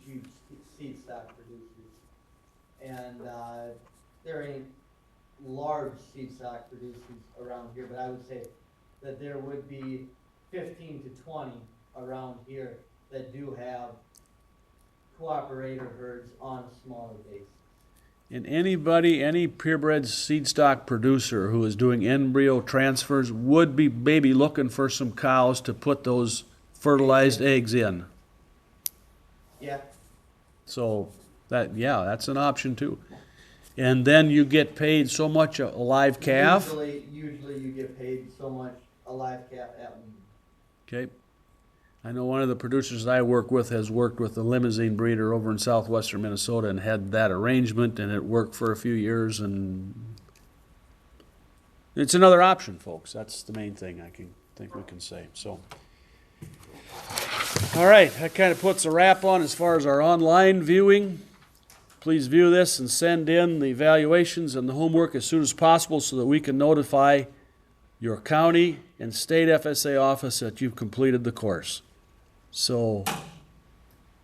seed stock producers. And there ain't large seed stock producers around here, but I would say that there would be 15 to 20 around here that do have cooperator herds on a smaller basis. And any purebred seed stock producer who is doing embryo transfers would be maybe looking for some cows to put those fertilized eggs in. Yeah, So that's an option too. And then you get paid so much a live calf. Usually you get paid so much a live calf at weaning. Okay. I know one of the producers I work with has worked with a limousine breeder over in southwestern Minnesota and had that arrangement, and it worked for a few years, and it's another option, folks. That's the main thing I think we can say. So, all right, that kind of puts a wrap on as far as our online viewing. Please view this and send in the evaluations and the homework as soon as possible so that we can notify your county and state FSA office that you've completed the course. So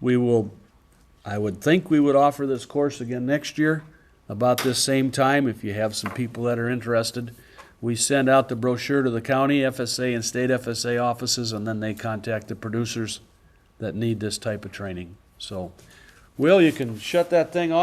I would think we would offer this course again next year about this same time if you have some people that are interested. We send out the brochure to the county FSA and state FSA offices, and then they contact the producers that need this type of training. So, Will, you can shut that thing off.